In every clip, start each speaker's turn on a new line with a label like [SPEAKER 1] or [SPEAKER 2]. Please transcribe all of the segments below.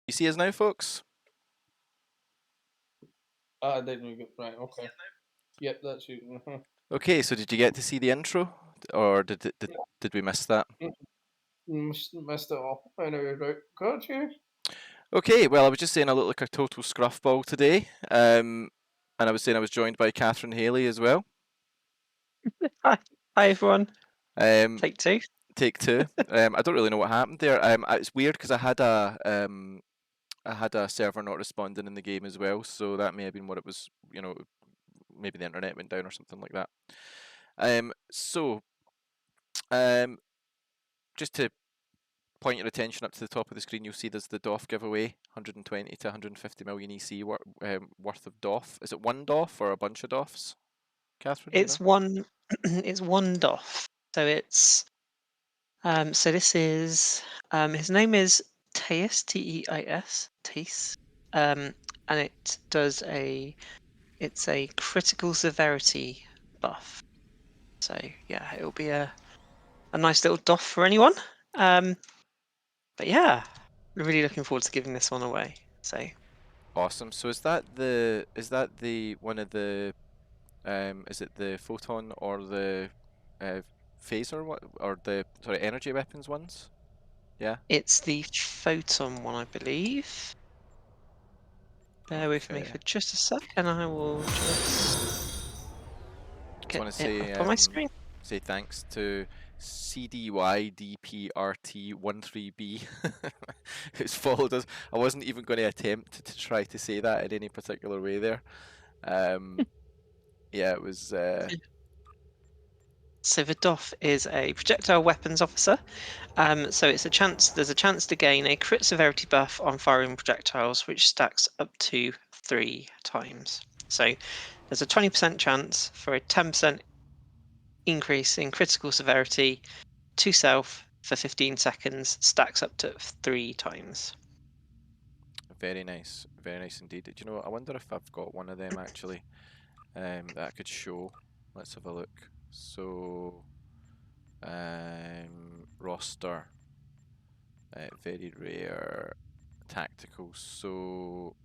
[SPEAKER 1] You see us now, folks?
[SPEAKER 2] Ah, didn't we go right? Okay. Yep, that's you.
[SPEAKER 1] Okay, so did you get to see the intro, or did we miss that?
[SPEAKER 2] Missed it all. I know you're right. Got you.
[SPEAKER 1] Okay, well, I was just saying I look like a total scruffball today, and I was saying I was joined by Catherine Haley as well.
[SPEAKER 3] Hi, hi everyone.
[SPEAKER 1] Um,
[SPEAKER 3] Take two.
[SPEAKER 1] take two. I don't really know what happened there. It's weird because I had a server not responding in the game as well, so that may have been what it was. Maybe the internet went down or something like that. So just to point your attention up to the top of the screen, you'll see there's the DOF giveaway, 120 to 150 million EC worth of DOF. Is it one DOF or a bunch of DOFs, Catherine? Do you know?
[SPEAKER 3] It's one. It's one DOF. So it's. So this is. His name is Teis. Teis. Teis. And it does a. It's a critical severity buff. So yeah, it'll be a nice little DOF for anyone. But yeah, really looking forward to giving this one away. So
[SPEAKER 1] Awesome. So is that the one of the is it the photon or the uh, phaser or the sorry energy weapons ones? Yeah.
[SPEAKER 3] it's the photon one, I believe. Bear with me
[SPEAKER 1] Okay.
[SPEAKER 3] for just a sec, and I will just
[SPEAKER 1] Just
[SPEAKER 3] get
[SPEAKER 1] want to
[SPEAKER 3] it up on my screen.
[SPEAKER 1] say thanks to CDYDPRT13B who's followed us. I wasn't even going to attempt to try to say that in any particular way there. Yeah, it was.
[SPEAKER 3] So the DOF is a projectile weapons officer. So it's a chance. There's a chance to gain a crit severity buff on firing projectiles, which stacks up to 3 times. So there's a 20% chance for a 10% increase in critical severity to self for 15 seconds. Stacks up to 3 times.
[SPEAKER 1] Very nice indeed. Do you know? I wonder if I've got one of them actually that I could show. Let's have a look. So, roster, very rare, tactical. So,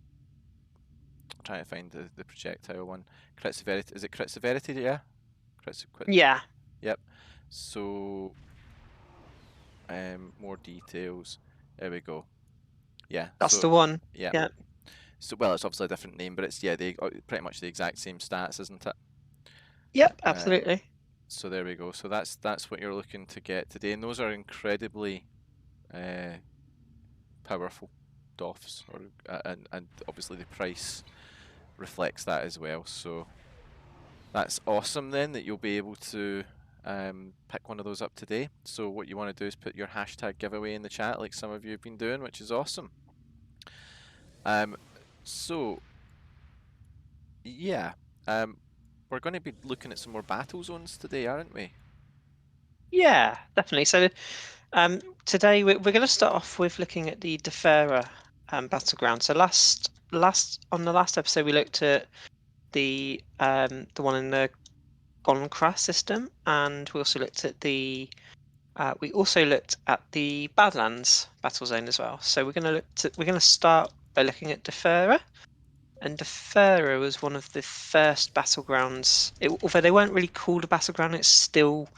[SPEAKER 1] I'm trying to find the projectile one. Crit severity. Is it crit severity? Yeah. Crit.
[SPEAKER 3] Yeah,
[SPEAKER 1] Yep. So, more details. There we go. Yeah.
[SPEAKER 3] that's
[SPEAKER 1] So,
[SPEAKER 3] the one.
[SPEAKER 1] yeah.
[SPEAKER 3] Yeah.
[SPEAKER 1] So, well, it's obviously a different name, but it's pretty much the exact same stats, isn't it?
[SPEAKER 3] Yep,
[SPEAKER 1] Um,
[SPEAKER 3] absolutely.
[SPEAKER 1] so there we go. So that's what you're looking to get today, and those are incredibly uh, powerful DOFs, and obviously the price reflects that as well. So that's awesome then that you'll be able to pick one of those up today. So what you want to do is put your hashtag giveaway in the chat, like some of you have been doing, which is awesome. So yeah, we're going to be looking at some more battle zones today, aren't we?
[SPEAKER 3] Yeah, definitely. So today we're going to start off with looking at the Defera battleground. So last on the last episode we looked at the one in the Gonkra system, and we also looked at the Badlands battle zone as well. So we're going to start by looking at Defera. And Defera was one of the first battlegrounds. Although they weren't really called a battleground, it still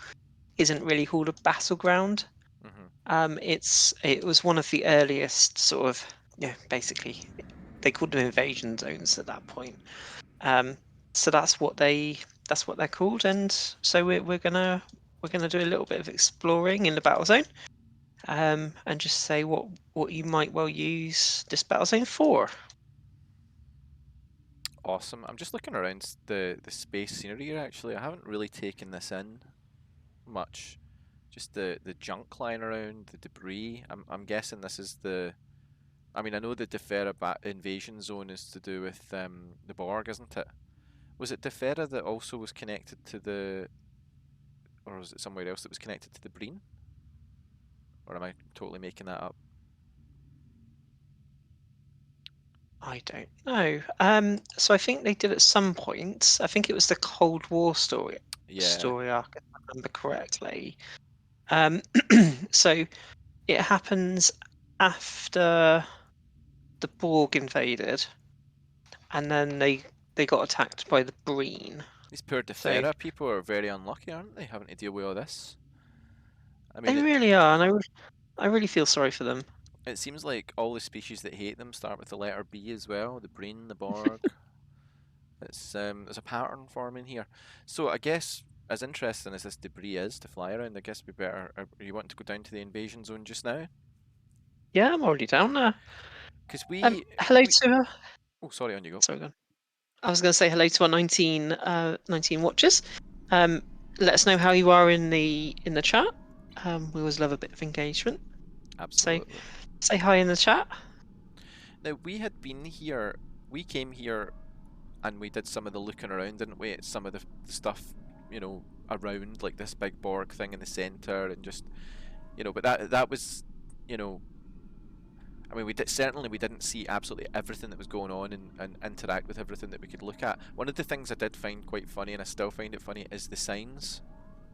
[SPEAKER 3] isn't really called a battleground.
[SPEAKER 1] Mm-hmm.
[SPEAKER 3] It was one of the earliest sort of, basically they called them invasion zones at that point. So that's what they're called, and so we're gonna do a little bit of exploring in the battle zone, and just say what you might well use this battle zone for.
[SPEAKER 1] Awesome. I'm just looking around the space scenery here actually. I haven't really taken this in much. Just the junk lying around, the debris. I'm guessing this is the. I mean, I know the Defera invasion zone is to do with the Borg, isn't it? Was it Defera that also was connected to the, or was it somewhere else that was connected to the Breen? Or am I totally making that up?
[SPEAKER 3] I don't know. So I think they did at some point. I think it was the Cold War
[SPEAKER 1] Yeah.
[SPEAKER 3] story arc, if I remember correctly. Um, so it happens after. the Borg invaded, and then they got attacked by the Breen.
[SPEAKER 1] These poor
[SPEAKER 3] So
[SPEAKER 1] Defera people are very unlucky, aren't they, having to deal with all this? I mean,
[SPEAKER 3] they really are, and I really feel sorry for them.
[SPEAKER 1] it seems like all the species that hate them start with the letter B as well. The Breen, the Borg. It's there's a pattern forming here. So I guess as interesting as this debris is to fly around, I guess we better. Are you wanting to go down to the invasion zone just now?
[SPEAKER 3] Yeah, I'm already down there.
[SPEAKER 1] Because
[SPEAKER 3] Hello
[SPEAKER 1] we.
[SPEAKER 3] to
[SPEAKER 1] Oh, sorry, on you go.
[SPEAKER 3] sorry, go on. I was going to say hello to our 19 watchers. Let us know how you are in the chat. We always love a bit of engagement. So
[SPEAKER 1] Absolutely.
[SPEAKER 3] say hi in the chat.
[SPEAKER 1] Now we had been here. We came here, and we did some of the looking around, didn't we? At some of the stuff, you know, around like this big Borg thing in the center, and just, you know. But that was, you know, I mean, certainly we didn't see absolutely everything that was going on and interact with everything that we could look at. One of the things I did find quite funny, and I still find it funny, is the signs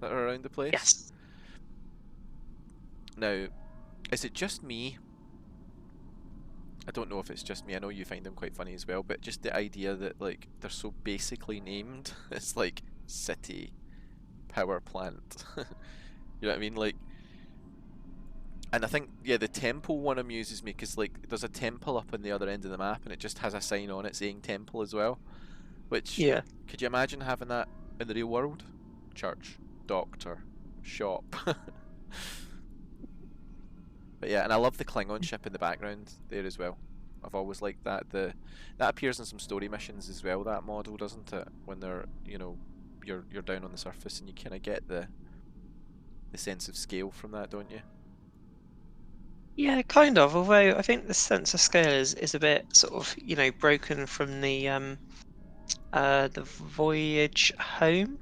[SPEAKER 1] that are around the place.
[SPEAKER 3] Yes.
[SPEAKER 1] Now, is it just me? I don't know if it's just me. I know you find them quite funny as well, but just the idea that like they're so basically named. It's like city, power plant. You know what I mean? Like, and I think, yeah, the temple one amuses me because like there's a temple up on the other end of the map, and it just has a sign on it saying temple as well. Which,
[SPEAKER 3] Yeah.
[SPEAKER 1] could you imagine having that in the real world? Church, doctor, shop. But yeah, and I love the Klingon ship in the background there as well. I've always liked that. That appears in some story missions as well. That model, doesn't it? When they're, you know, you're down on the surface, and you kind of get the sense of scale from that, don't you?
[SPEAKER 3] Yeah, kind of. Although I think the sense of scale is a bit sort of, broken from the voyage home,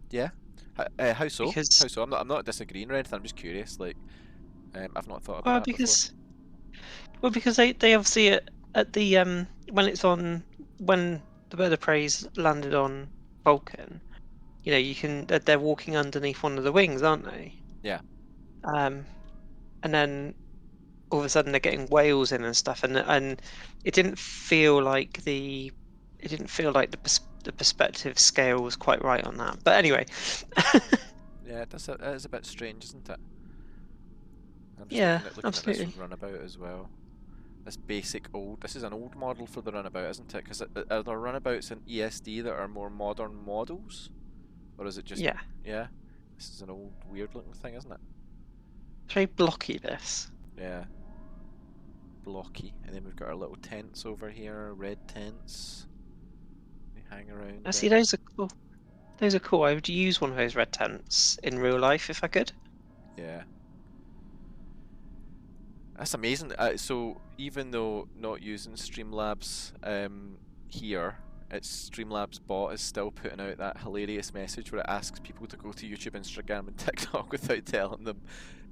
[SPEAKER 1] Yeah. How so?
[SPEAKER 3] because
[SPEAKER 1] How so? I'm not disagreeing or anything. I'm just curious. Like, I've not thought about
[SPEAKER 3] well
[SPEAKER 1] that before.
[SPEAKER 3] because well because they obviously at the when the bird of prey's landed on Vulcan, you can they're walking underneath one of the wings, aren't they?
[SPEAKER 1] Yeah.
[SPEAKER 3] Um, and then all of a sudden they're getting whales in and stuff, and it didn't feel like the perspective scale was quite right on that. But anyway,
[SPEAKER 1] Yeah, it is a bit strange, isn't it? I'm just
[SPEAKER 3] yeah,
[SPEAKER 1] looking at this
[SPEAKER 3] absolutely.
[SPEAKER 1] runabout as well. This basic old. This is an old model for the runabout, isn't it? Because are there runabouts in ESD that are more modern models, or is it just,
[SPEAKER 3] Yeah,
[SPEAKER 1] yeah? This is an old, weird-looking thing, isn't it?
[SPEAKER 3] it's very blocky, this.
[SPEAKER 1] Yeah, blocky. And then we've got our little tents over here, red tents. They hang
[SPEAKER 3] I
[SPEAKER 1] around
[SPEAKER 3] see
[SPEAKER 1] in.
[SPEAKER 3] those are cool. Those are cool. I would use one of those red tents in real life if I could.
[SPEAKER 1] Yeah, that's amazing. So even though not using Streamlabs here, it's Streamlabs bot is still putting out that hilarious message where it asks people to go to YouTube, Instagram, and TikTok without telling them,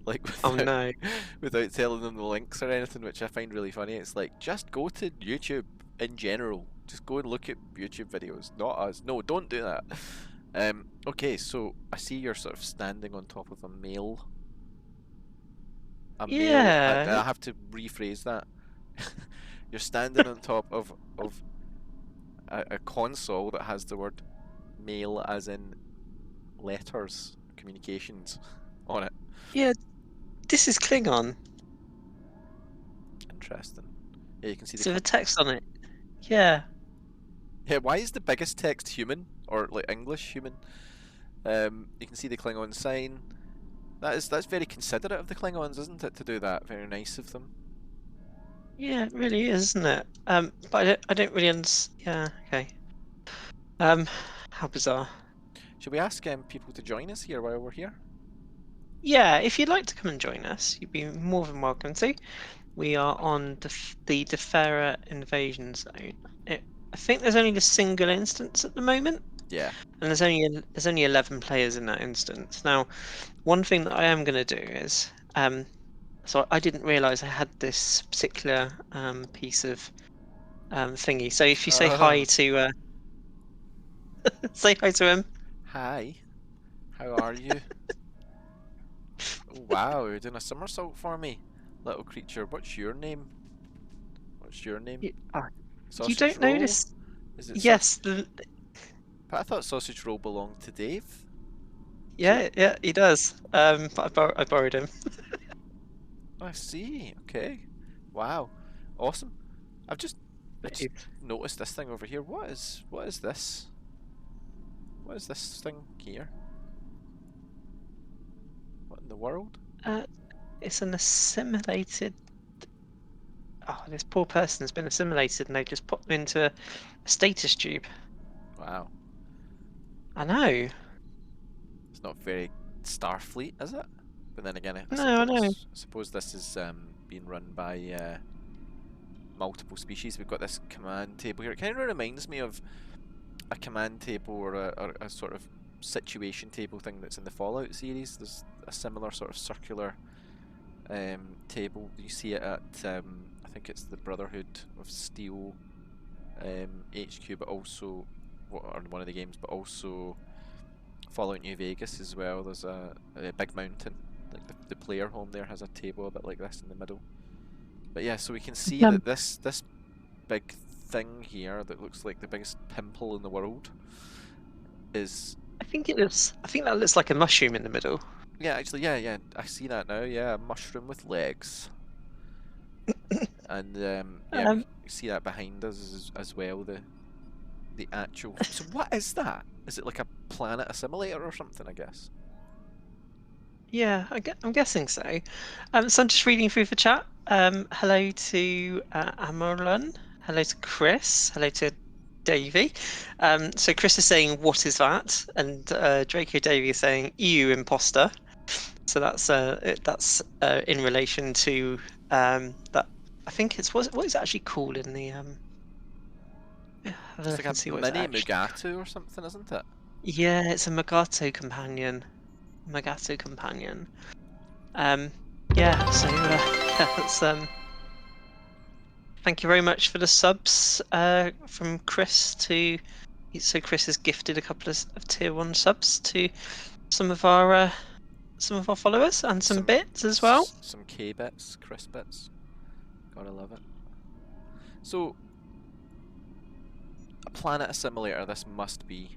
[SPEAKER 1] like
[SPEAKER 3] Oh no.
[SPEAKER 1] without telling them the links or anything, which I find really funny. It's like, just go to YouTube in general. Just go and look at YouTube videos, not us. No, don't do that. Okay, so I see you're sort of standing on top of a male. A male.
[SPEAKER 3] Yeah,
[SPEAKER 1] I have to rephrase that. You're standing on top of a console that has the word mail as in letters, communications on it.
[SPEAKER 3] yeah. This is Klingon.
[SPEAKER 1] Interesting. Yeah, you can see the
[SPEAKER 3] So the text on it. Yeah.
[SPEAKER 1] yeah. Why is the biggest text human or like English human? You can see the Klingon sign. That's very considerate of the Klingons, isn't it, to do that? Very nice of them.
[SPEAKER 3] Yeah, it really is, isn't it? But I don't really understand. Yeah, okay. How bizarre.
[SPEAKER 1] Should we ask people to join us here while we're here?
[SPEAKER 3] Yeah, if you'd like to come and join us, you'd be more than welcome to. We are on the Defera invasion zone. I think there's only a single instance at the moment,
[SPEAKER 1] Yeah.
[SPEAKER 3] and there's only 11 players in that instance. Now, one thing that I am going to do is, so I didn't realise I had this particular piece of thingy. So if you say hi
[SPEAKER 1] Oh,
[SPEAKER 3] to say hi to him.
[SPEAKER 1] hi. How are you? Oh, wow, you're doing a somersault for me. little creature. What's your name? What's your name?
[SPEAKER 3] You
[SPEAKER 1] Sausage
[SPEAKER 3] don't
[SPEAKER 1] roll?
[SPEAKER 3] notice?
[SPEAKER 1] Is it such?
[SPEAKER 3] Yes,
[SPEAKER 1] But I thought sausage roll belonged to Dave. So
[SPEAKER 3] yeah, he does. But I borrowed him.
[SPEAKER 1] I see. Okay. Wow. Awesome. I've just noticed this thing over here. What is this? What is this thing here? What in the world?
[SPEAKER 3] It's an assimilated. Oh, this poor person's been assimilated, and they just popped them into a status tube.
[SPEAKER 1] Wow.
[SPEAKER 3] I know.
[SPEAKER 1] It's not very Starfleet, is it? But then again, I
[SPEAKER 3] No, I know.
[SPEAKER 1] suppose this is being run by multiple species. We've got this command table here. It kind of reminds me of a command table or a sort of situation table thing that's in the Fallout series. There's a similar sort of circular table. You see it at I think it's the Brotherhood of Steel HQ, but also or in one of the games, but also Fallout New Vegas as well. There's a big mountain. Like the player home there has a table a bit like this in the middle. But yeah, so we can see
[SPEAKER 3] Um,
[SPEAKER 1] that this big thing here that looks like the biggest pimple in the world is
[SPEAKER 3] I think it looks. I think that looks like a mushroom in the middle.
[SPEAKER 1] yeah, actually yeah, I see that now. Yeah, a mushroom with legs. And yeah, we
[SPEAKER 3] Um,
[SPEAKER 1] see that behind us as well. The actual. So what is that? Is it like a planet assimilator or something? I guess.
[SPEAKER 3] yeah, I'm guessing so. So I'm just reading through the chat. Hello to Amarlon. Hello to Chris. Hello to Davey. So Chris is saying, "What is that?" And Draco Davey is saying, "EU imposter." So that's in relation to that. I think it's what is it actually called in the have a
[SPEAKER 1] It's
[SPEAKER 3] look
[SPEAKER 1] like
[SPEAKER 3] and
[SPEAKER 1] a
[SPEAKER 3] see what it's
[SPEAKER 1] mini
[SPEAKER 3] actually.
[SPEAKER 1] Mugatu or something, isn't it?
[SPEAKER 3] Yeah, it's a Magato companion. Magato companion. Um, yeah. So yeah, that's Thank you very much for the subs from Chris to. So Chris has gifted a couple of tier 1 subs to some of our followers and some bits as well.
[SPEAKER 1] Some K bits, Chris bits. Gotta love it. So a planet assimilator. This must be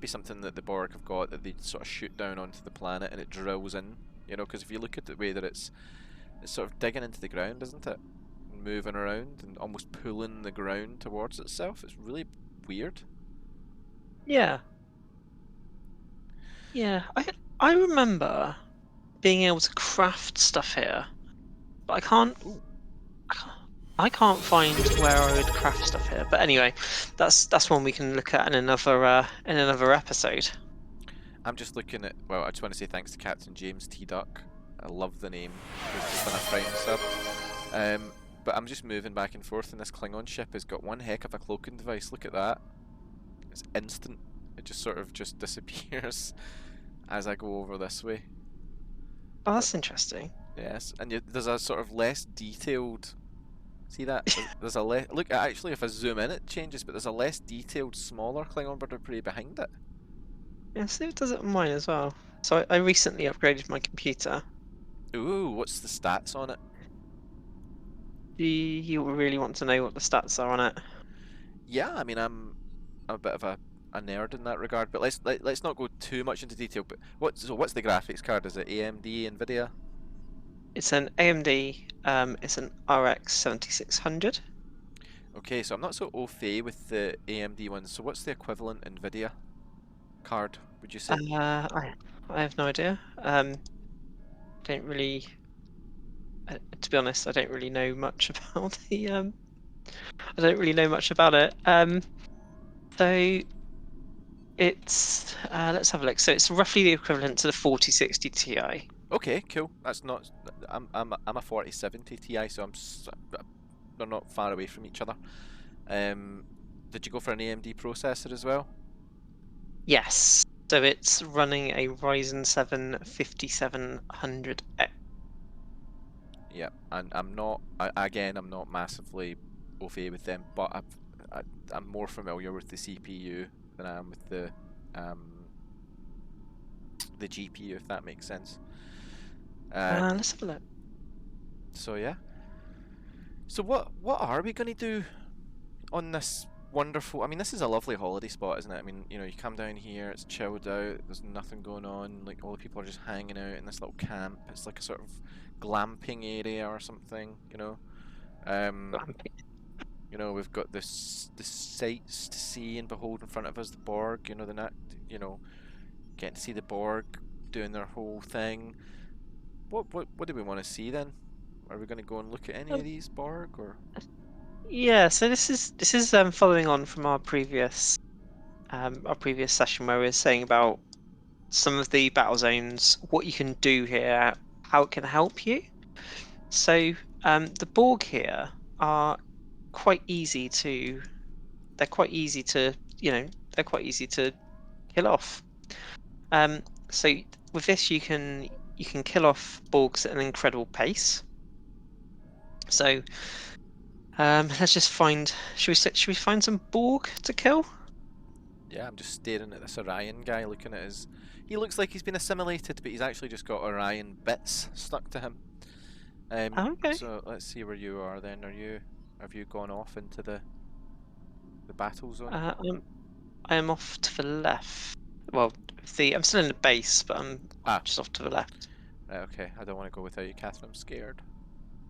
[SPEAKER 1] something that the Borg have got that they sort of shoot down onto the planet and it drills in. You know, because if you look at the way that it's sort of digging into the ground, isn't it? Moving around and almost pulling the ground towards itself. It's really weird.
[SPEAKER 3] Yeah, yeah. I remember being able to craft stuff here, but
[SPEAKER 1] Ooh.
[SPEAKER 3] I can't find where I would craft stuff here. But anyway, that's one we can look at in another episode.
[SPEAKER 1] I'm just looking at. Well, I just want to say thanks to Captain James T. Duck. I love the name. He's just done a Prime sub. But I'm just moving back and forth, and this Klingon ship has got one heck of a cloaking device. Look at that. It's instant. It just sort of just disappears as I go over this way.
[SPEAKER 3] Oh, that's interesting.
[SPEAKER 1] Yes, and there's a sort of less detailed. See that? There's a look. Actually, if I zoom in, it changes, but there's a less detailed, smaller Klingon bird of prey behind it.
[SPEAKER 3] Yeah, see it does it on mine as well. So I recently upgraded my computer.
[SPEAKER 1] Ooh, what's the stats on it?
[SPEAKER 3] Do you really want to know what the stats are on it?
[SPEAKER 1] Yeah, I mean, I'm a bit of a nerd in that regard, but let's not go too much into detail. But what's the graphics card? Is it AMD, Nvidia?
[SPEAKER 3] It's an AMD. It's an RX 7600.
[SPEAKER 1] Okay, so I'm not so au fait with the AMD ones. So what's the equivalent Nvidia card? Would you say?
[SPEAKER 3] I have no idea. Don't really. To be honest, I don't really know much about the. I don't really know much about it. So it's let's have a look. So it's roughly the equivalent to the 4060 Ti.
[SPEAKER 1] Okay, cool. That's not. I'm a 4070 Ti, so they're not far away from each other. Um, did you go for an AMD processor as well?
[SPEAKER 3] Yes. So it's running a Ryzen 7 5700X.
[SPEAKER 1] Yeah, and again, I'm not massively au fait with them, but I'm more familiar with the CPU than I am with um, the GPU, if that makes sense.
[SPEAKER 3] Let's have a look.
[SPEAKER 1] So yeah. So what are we going to do on this wonderful? I mean, this is a lovely holiday spot, isn't it? I mean, you come down here, it's chilled out. There's nothing going on. Like all the people are just hanging out in this little camp. It's like a sort of glamping area or something. Um, we've got the sights to see and behold in front of us. The Borg. Getting to see the Borg doing their whole thing. What do we want to see then? Are we going to go and look at any of these Borg or?
[SPEAKER 3] Yeah, so this is following on from our previous session where we were saying about some of the battle zones, what you can do here, how it can help you. So the Borg here are quite easy to they're quite easy to they're quite easy to kill off. So with this you can kill off Borgs at an incredible pace. So let's just find should we find some Borg to kill?
[SPEAKER 1] Yeah, I'm just staring at this Orion guy, looking at his. He looks like he's been assimilated, but he's actually just got Orion bits stuck to him.
[SPEAKER 3] Okay.
[SPEAKER 1] So let's see where you are then. Have you gone off into the battle zone?
[SPEAKER 3] I am off to the left. Well, I'm still in the base, but I'm
[SPEAKER 1] Ah,
[SPEAKER 3] just off to the left.
[SPEAKER 1] right, okay. I don't want to go without you, Catherine. I'm scared.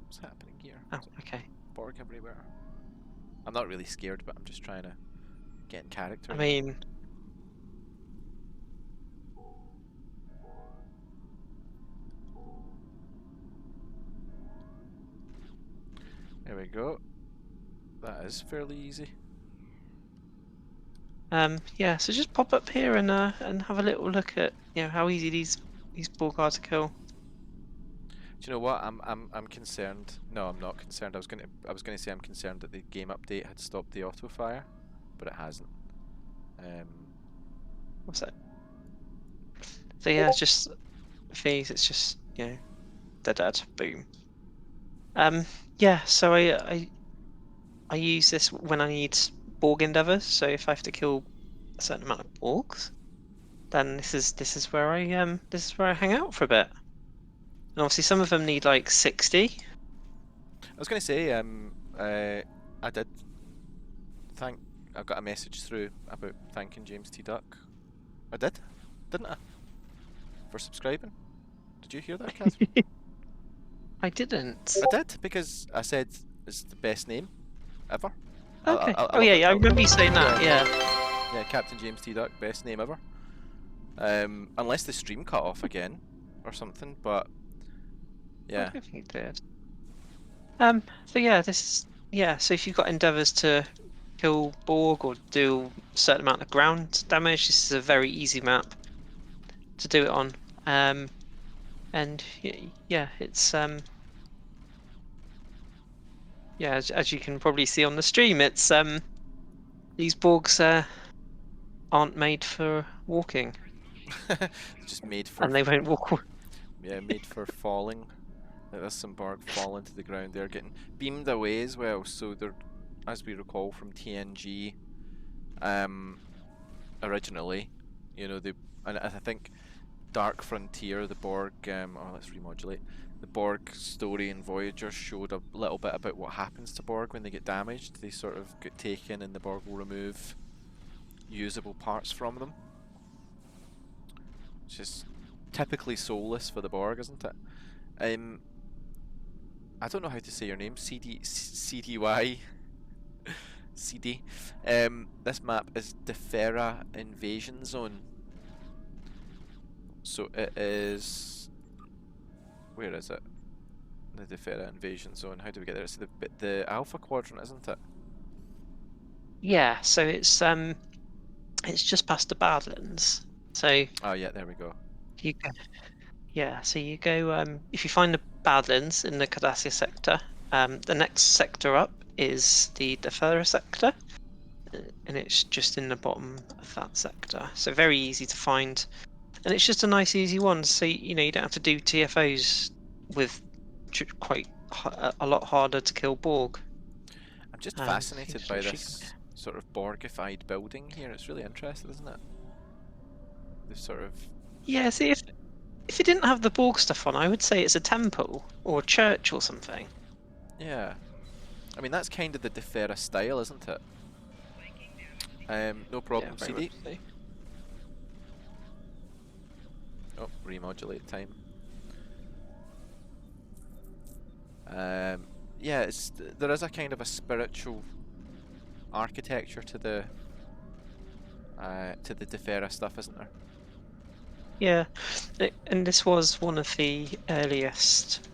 [SPEAKER 1] What's happening here?
[SPEAKER 3] Oh,
[SPEAKER 1] There's a
[SPEAKER 3] okay.
[SPEAKER 1] Borg everywhere. I'm not really scared, but I'm just trying to get in character.
[SPEAKER 3] I mean,
[SPEAKER 1] There we go. That is fairly easy.
[SPEAKER 3] yeah. So just pop up here and have a little look at how easy these Borg are to kill.
[SPEAKER 1] Do you know what? I'm concerned. No, I'm not concerned. I was gonna say I'm concerned that the game update had stopped the auto fire, but it hasn't.
[SPEAKER 3] What's that? So yeah, it's just these. It's just they're dead. Boom. Yeah. So I use this when I need Borg endeavors. So if I have to kill a certain amount of Borgs, then this is where I hang out for a bit. And obviously some of them need like 60.
[SPEAKER 1] I was gonna say I did thank. I got a message through about thanking James T. Duck. I did, didn't I? For subscribing. Did you hear that, Catherine?
[SPEAKER 3] I didn't.
[SPEAKER 1] I did because I said it's the best name ever.
[SPEAKER 3] Okay.
[SPEAKER 1] I
[SPEAKER 3] Oh
[SPEAKER 1] love
[SPEAKER 3] yeah,
[SPEAKER 1] it.
[SPEAKER 3] yeah. I remember you saying that. Yeah.
[SPEAKER 1] Yeah, Captain James T. Duck, best name ever. Unless the stream cut off again or something, but
[SPEAKER 3] I
[SPEAKER 1] yeah.
[SPEAKER 3] don't think it did. So yeah, so if you've got endeavors to kill Borg or do a certain amount of ground damage, this is a very easy map to do it on. And yeah, it's yeah, as you can probably see on the stream, it's these Borgs aren't made for walking,
[SPEAKER 1] Just made for
[SPEAKER 3] and they won't walk.
[SPEAKER 1] made for falling. There's some Borg falling to the ground. They're getting beamed away as well. So they're, as we recall from TNG, originally, and I think Dark Frontier, the Borg. Let's remodulate. The Borg story in Voyager showed a little bit about what happens to Borg when they get damaged. They sort of get taken, and the Borg will remove usable parts from them, which is typically soulless for the Borg, isn't it? I don't know how to say your name. CDY. CD. This map is Defera Invasion Zone. So it is. Where is it? The Defera Invasion Zone. How do we get there? It's the Alpha Quadrant, isn't it?
[SPEAKER 3] Yeah, so it's just past the Badlands. So
[SPEAKER 1] Oh yeah, there we go.
[SPEAKER 3] you go, yeah, so you go if you find the Badlands in the Cardassia sector, the next sector up is the Defera sector, and it's just in the bottom of that sector. So very easy to find, and it's just a nice easy one. So you don't have to do TFOs with quite a lot harder to kill Borg.
[SPEAKER 1] I'm just
[SPEAKER 3] You
[SPEAKER 1] fascinated
[SPEAKER 3] just
[SPEAKER 1] by
[SPEAKER 3] literally
[SPEAKER 1] this sort of Borgified building here. It's really interesting, isn't it? This sort of.
[SPEAKER 3] Yeah, see if it didn't have the Borg stuff on, I would say it's a temple or a church or something.
[SPEAKER 1] Yeah. I mean, that's kind of the Defera style, isn't it? No
[SPEAKER 3] Yeah,
[SPEAKER 1] problem,
[SPEAKER 3] very much
[SPEAKER 1] CD.
[SPEAKER 3] so.
[SPEAKER 1] Oh, remodulate time. Yeah, there is a kind of a spiritual architecture to the Defera stuff, isn't there?
[SPEAKER 3] Yeah, and this was one of the earliest.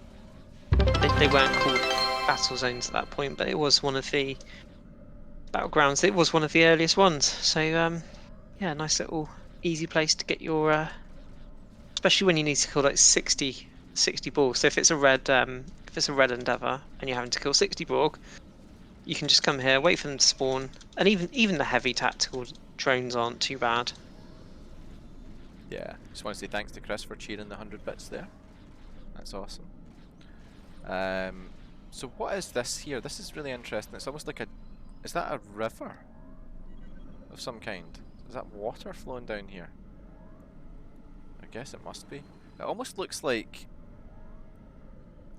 [SPEAKER 3] They weren't called battle zones at that point, but it was one of the battlegrounds. It was one of the earliest ones. So yeah, nice little easy place to get your, especially when you need to kill like 60 Borg. So if it's a red Endeavour and you're having to kill 60 Borg, you can just come here, wait for them to spawn, and even the heavy tactical drones aren't too bad.
[SPEAKER 1] Yeah. Just want to say thanks to Chris for cheering the 100 bits there. That's awesome. So what is this here? This is really interesting. It's almost like is that a river of some kind? Is that water flowing down here? I guess it must be. It almost looks like,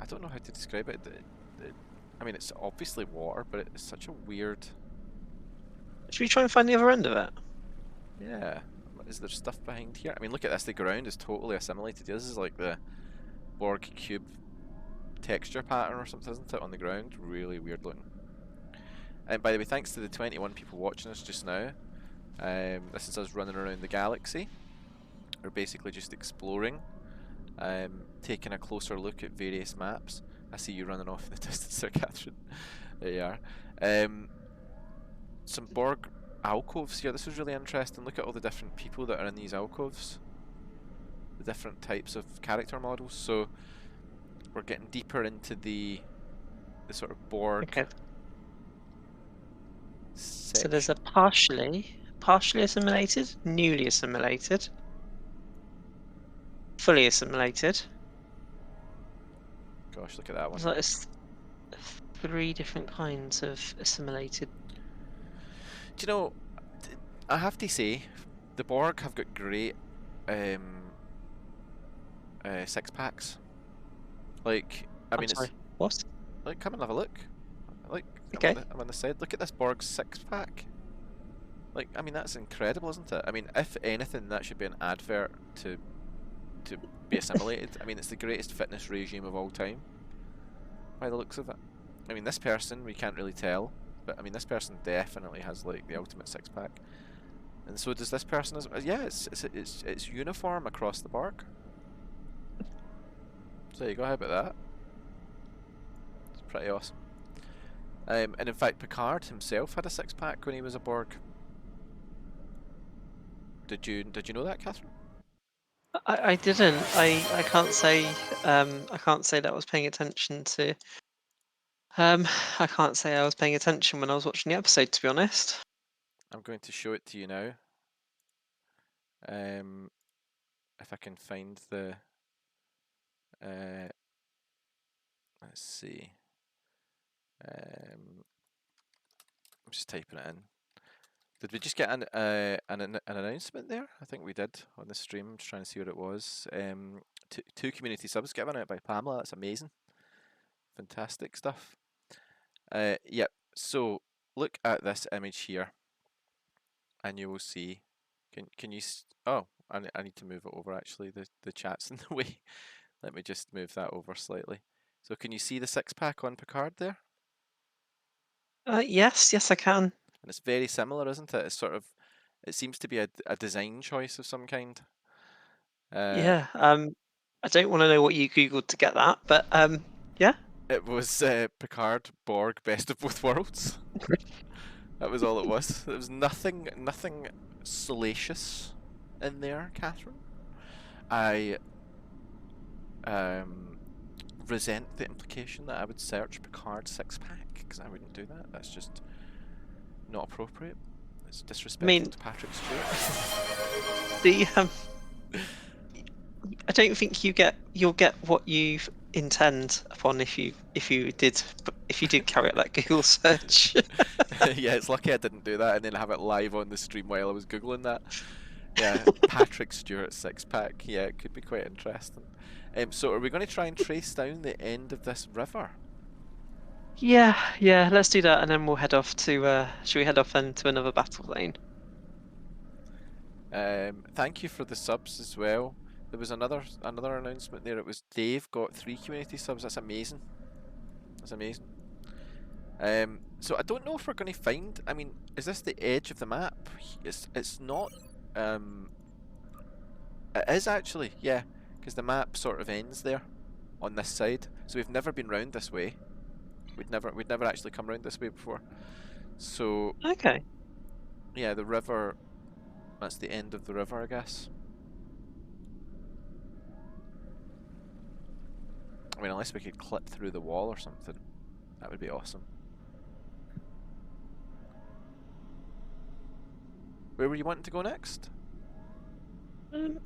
[SPEAKER 1] I don't know how to describe it. I mean, it's obviously water, but it's such a weird.
[SPEAKER 3] Should we try and find the other end of it?
[SPEAKER 1] Yeah. Is there stuff behind here? I mean, look at this. The ground is totally assimilated. This is like the Borg cube texture pattern or something, isn't it, on the ground? Really weird looking. And by the way, thanks to the 21 people watching us just now. This is us running around the galaxy. We're basically just exploring, taking a closer look at various maps. I see you running off in the distance, Sir Catherine. There you are. Some Borg alcoves here. This was really interesting. Look at all the different people that are in these alcoves. The different types of character models. So we're getting deeper into the sort of Borg.
[SPEAKER 3] Okay.
[SPEAKER 1] Section.
[SPEAKER 3] So there's a partially assimilated, newly assimilated, fully assimilated.
[SPEAKER 1] Gosh, look at that one.
[SPEAKER 3] There's like 3 different kinds of assimilated.
[SPEAKER 1] Do you know, I have to say, the Borg have got great 6-packs. Like, I mean,
[SPEAKER 3] sorry,
[SPEAKER 1] it's
[SPEAKER 3] what?
[SPEAKER 1] like, come and have a look. Like,
[SPEAKER 3] Okay.
[SPEAKER 1] I'm on the side. Look at this Borg 6-pack. Like, I mean, that's incredible, isn't it? I mean, if anything, that should be an advert to be assimilated. I mean, it's the greatest fitness regime of all time, by the looks of it. I mean, this person, we can't really tell, but I mean, this person definitely has like the ultimate 6-pack, and so does this person as well. Yeah, it's uniform across the Borg. So there you go. How about that? It's pretty awesome. And in fact, Picard himself had a 6-pack when he was a Borg. Did you know that, Catherine?
[SPEAKER 3] I didn't. I can't say that I was paying attention to. I can't say I was paying attention when I was watching the episode, to be honest.
[SPEAKER 1] I'm going to show it to you now. If I can find the. Let's see. I'm just typing it in. Did we just get an announcement there? I think we did on the stream. I'm just trying to see what it was. Two community subs given out by Pamela. That's amazing. Fantastic stuff. Yep. So look at this image here, and you will see. Can you? Oh, I need to move it over. Actually, the chat's in the way. Let me just move that over slightly. So can you see the 6-pack on Picard there?
[SPEAKER 3] Yes, I can.
[SPEAKER 1] And it's very similar, isn't it? It's sort of, it seems to be a design choice of some kind.
[SPEAKER 3] Yeah. I don't want to know what you googled to get that, but yeah.
[SPEAKER 1] It was Picard Borg Best of Both Worlds. That was all it was. There was nothing salacious in there, Catherine. I resent the implication that I would search Picard 6-pack, because I wouldn't do that. That's just not appropriate. It's disrespectful to Patrick Stewart.
[SPEAKER 3] I don't think you'll get what you intend upon if you did carry out that Google search.
[SPEAKER 1] Yeah, it's lucky I didn't do that and then have it live on the stream while I was googling that. Yeah, Patrick Stewart six pack. Yeah, it could be quite interesting. So are we going to try and trace down the end of this river?
[SPEAKER 3] Yeah, let's do that, and then we'll head off to. Should we head off then to another battle lane?
[SPEAKER 1] Thank you for the subs as well. There was another announcement there. It was Dave got 3 community subs. That's amazing. That's amazing. So I don't know if we're going to find. I mean, is this the edge of the map? It's not. It is actually, yeah, because the map sort of ends there on this side. So we've never been round this way. We'd never actually come round this way before. So
[SPEAKER 3] Okay.
[SPEAKER 1] yeah, the river. That's the end of the river, I guess. I mean, unless we could clip through the wall or something, that would be awesome. Where were you wanting to go next?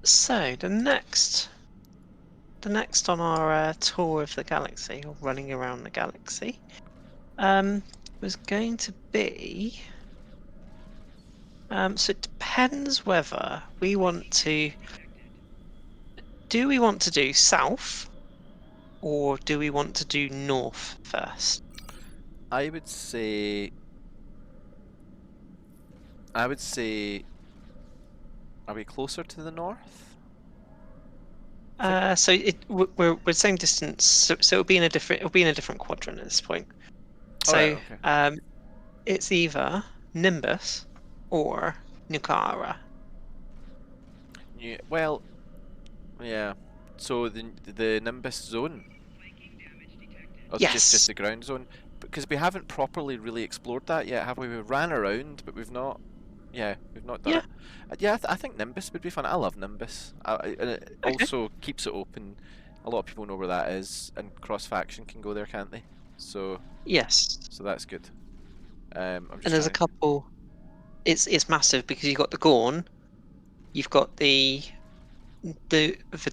[SPEAKER 3] So the next on our tour of the galaxy, or running around the galaxy, was going to be. So it depends whether we want to. Do we want to do south, or do we want to do north first?
[SPEAKER 1] I would say. I would say. Are we closer to the north? I think.
[SPEAKER 3] So we're same distance, so it'll be in a different quadrant at this point.
[SPEAKER 1] All right.
[SPEAKER 3] So
[SPEAKER 1] Okay.
[SPEAKER 3] it's either Nimbus or Nukara.
[SPEAKER 1] Yeah. Well. Yeah. So the Nimbus zone, or just
[SPEAKER 3] Yes.
[SPEAKER 1] the ground zone, because we haven't properly really explored that yet, have we? We ran around, but we've not. Yeah, we've not done
[SPEAKER 3] Yeah.
[SPEAKER 1] it. Yeah, I think Nimbus would be fun. I love Nimbus. And it
[SPEAKER 3] Okay.
[SPEAKER 1] also keeps it open. A lot of people know where that is, and cross faction can go there, can't they? So
[SPEAKER 3] Yes.
[SPEAKER 1] that's good. I'm
[SPEAKER 3] And
[SPEAKER 1] just
[SPEAKER 3] there's a
[SPEAKER 1] trying to.
[SPEAKER 3] couple. It's massive because you've got the Gorn, you've got the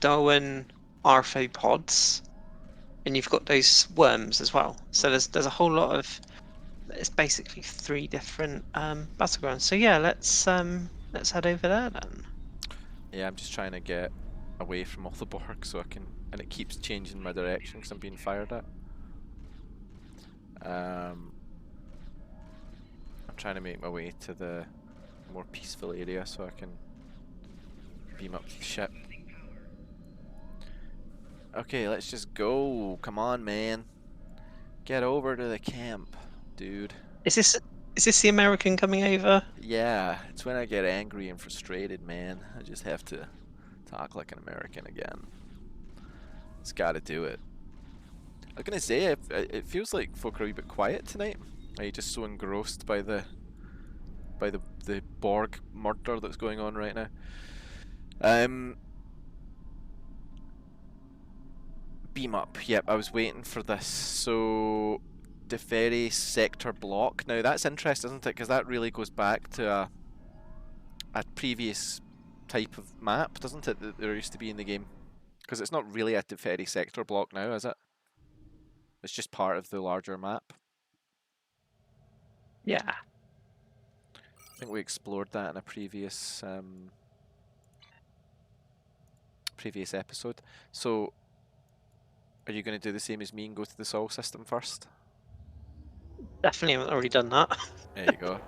[SPEAKER 3] Darwin arthropods, and you've got those worms as well. So
[SPEAKER 1] Mhm.
[SPEAKER 3] there's a whole lot of. It's basically 3 different battlegrounds. So yeah, let's head over there then.
[SPEAKER 1] Yeah, I'm just trying to get away from all the Borg so I can, and it keeps changing my direction because I'm being fired at. I'm trying to make my way to the more peaceful area so I can beam up to the ship. Okay, let's just go. Come on, man. Get over to the camp, dude.
[SPEAKER 3] Is this the American coming over?
[SPEAKER 1] Yeah, it's when I get angry and frustrated, man. I just have to talk like an American again. It's gotta do it. I was gonna say, it feels like folk are a wee bit quiet tonight. Are you just so engrossed by the Borg murder that's going on right now? Beam up. Yep, I was waiting for this. So, Deferi sector block. Now that's interesting, isn't it? Because that really goes back to a previous type of map, doesn't it? That there used to be in the game. Because it's not really a Deferi sector block now, is it? It's just part of the larger map.
[SPEAKER 3] Yeah.
[SPEAKER 1] I think we explored that in a previous episode. So, are you going to do the same as me and go to the Sol system first?
[SPEAKER 3] Definitely haven't already done that.
[SPEAKER 1] There you go.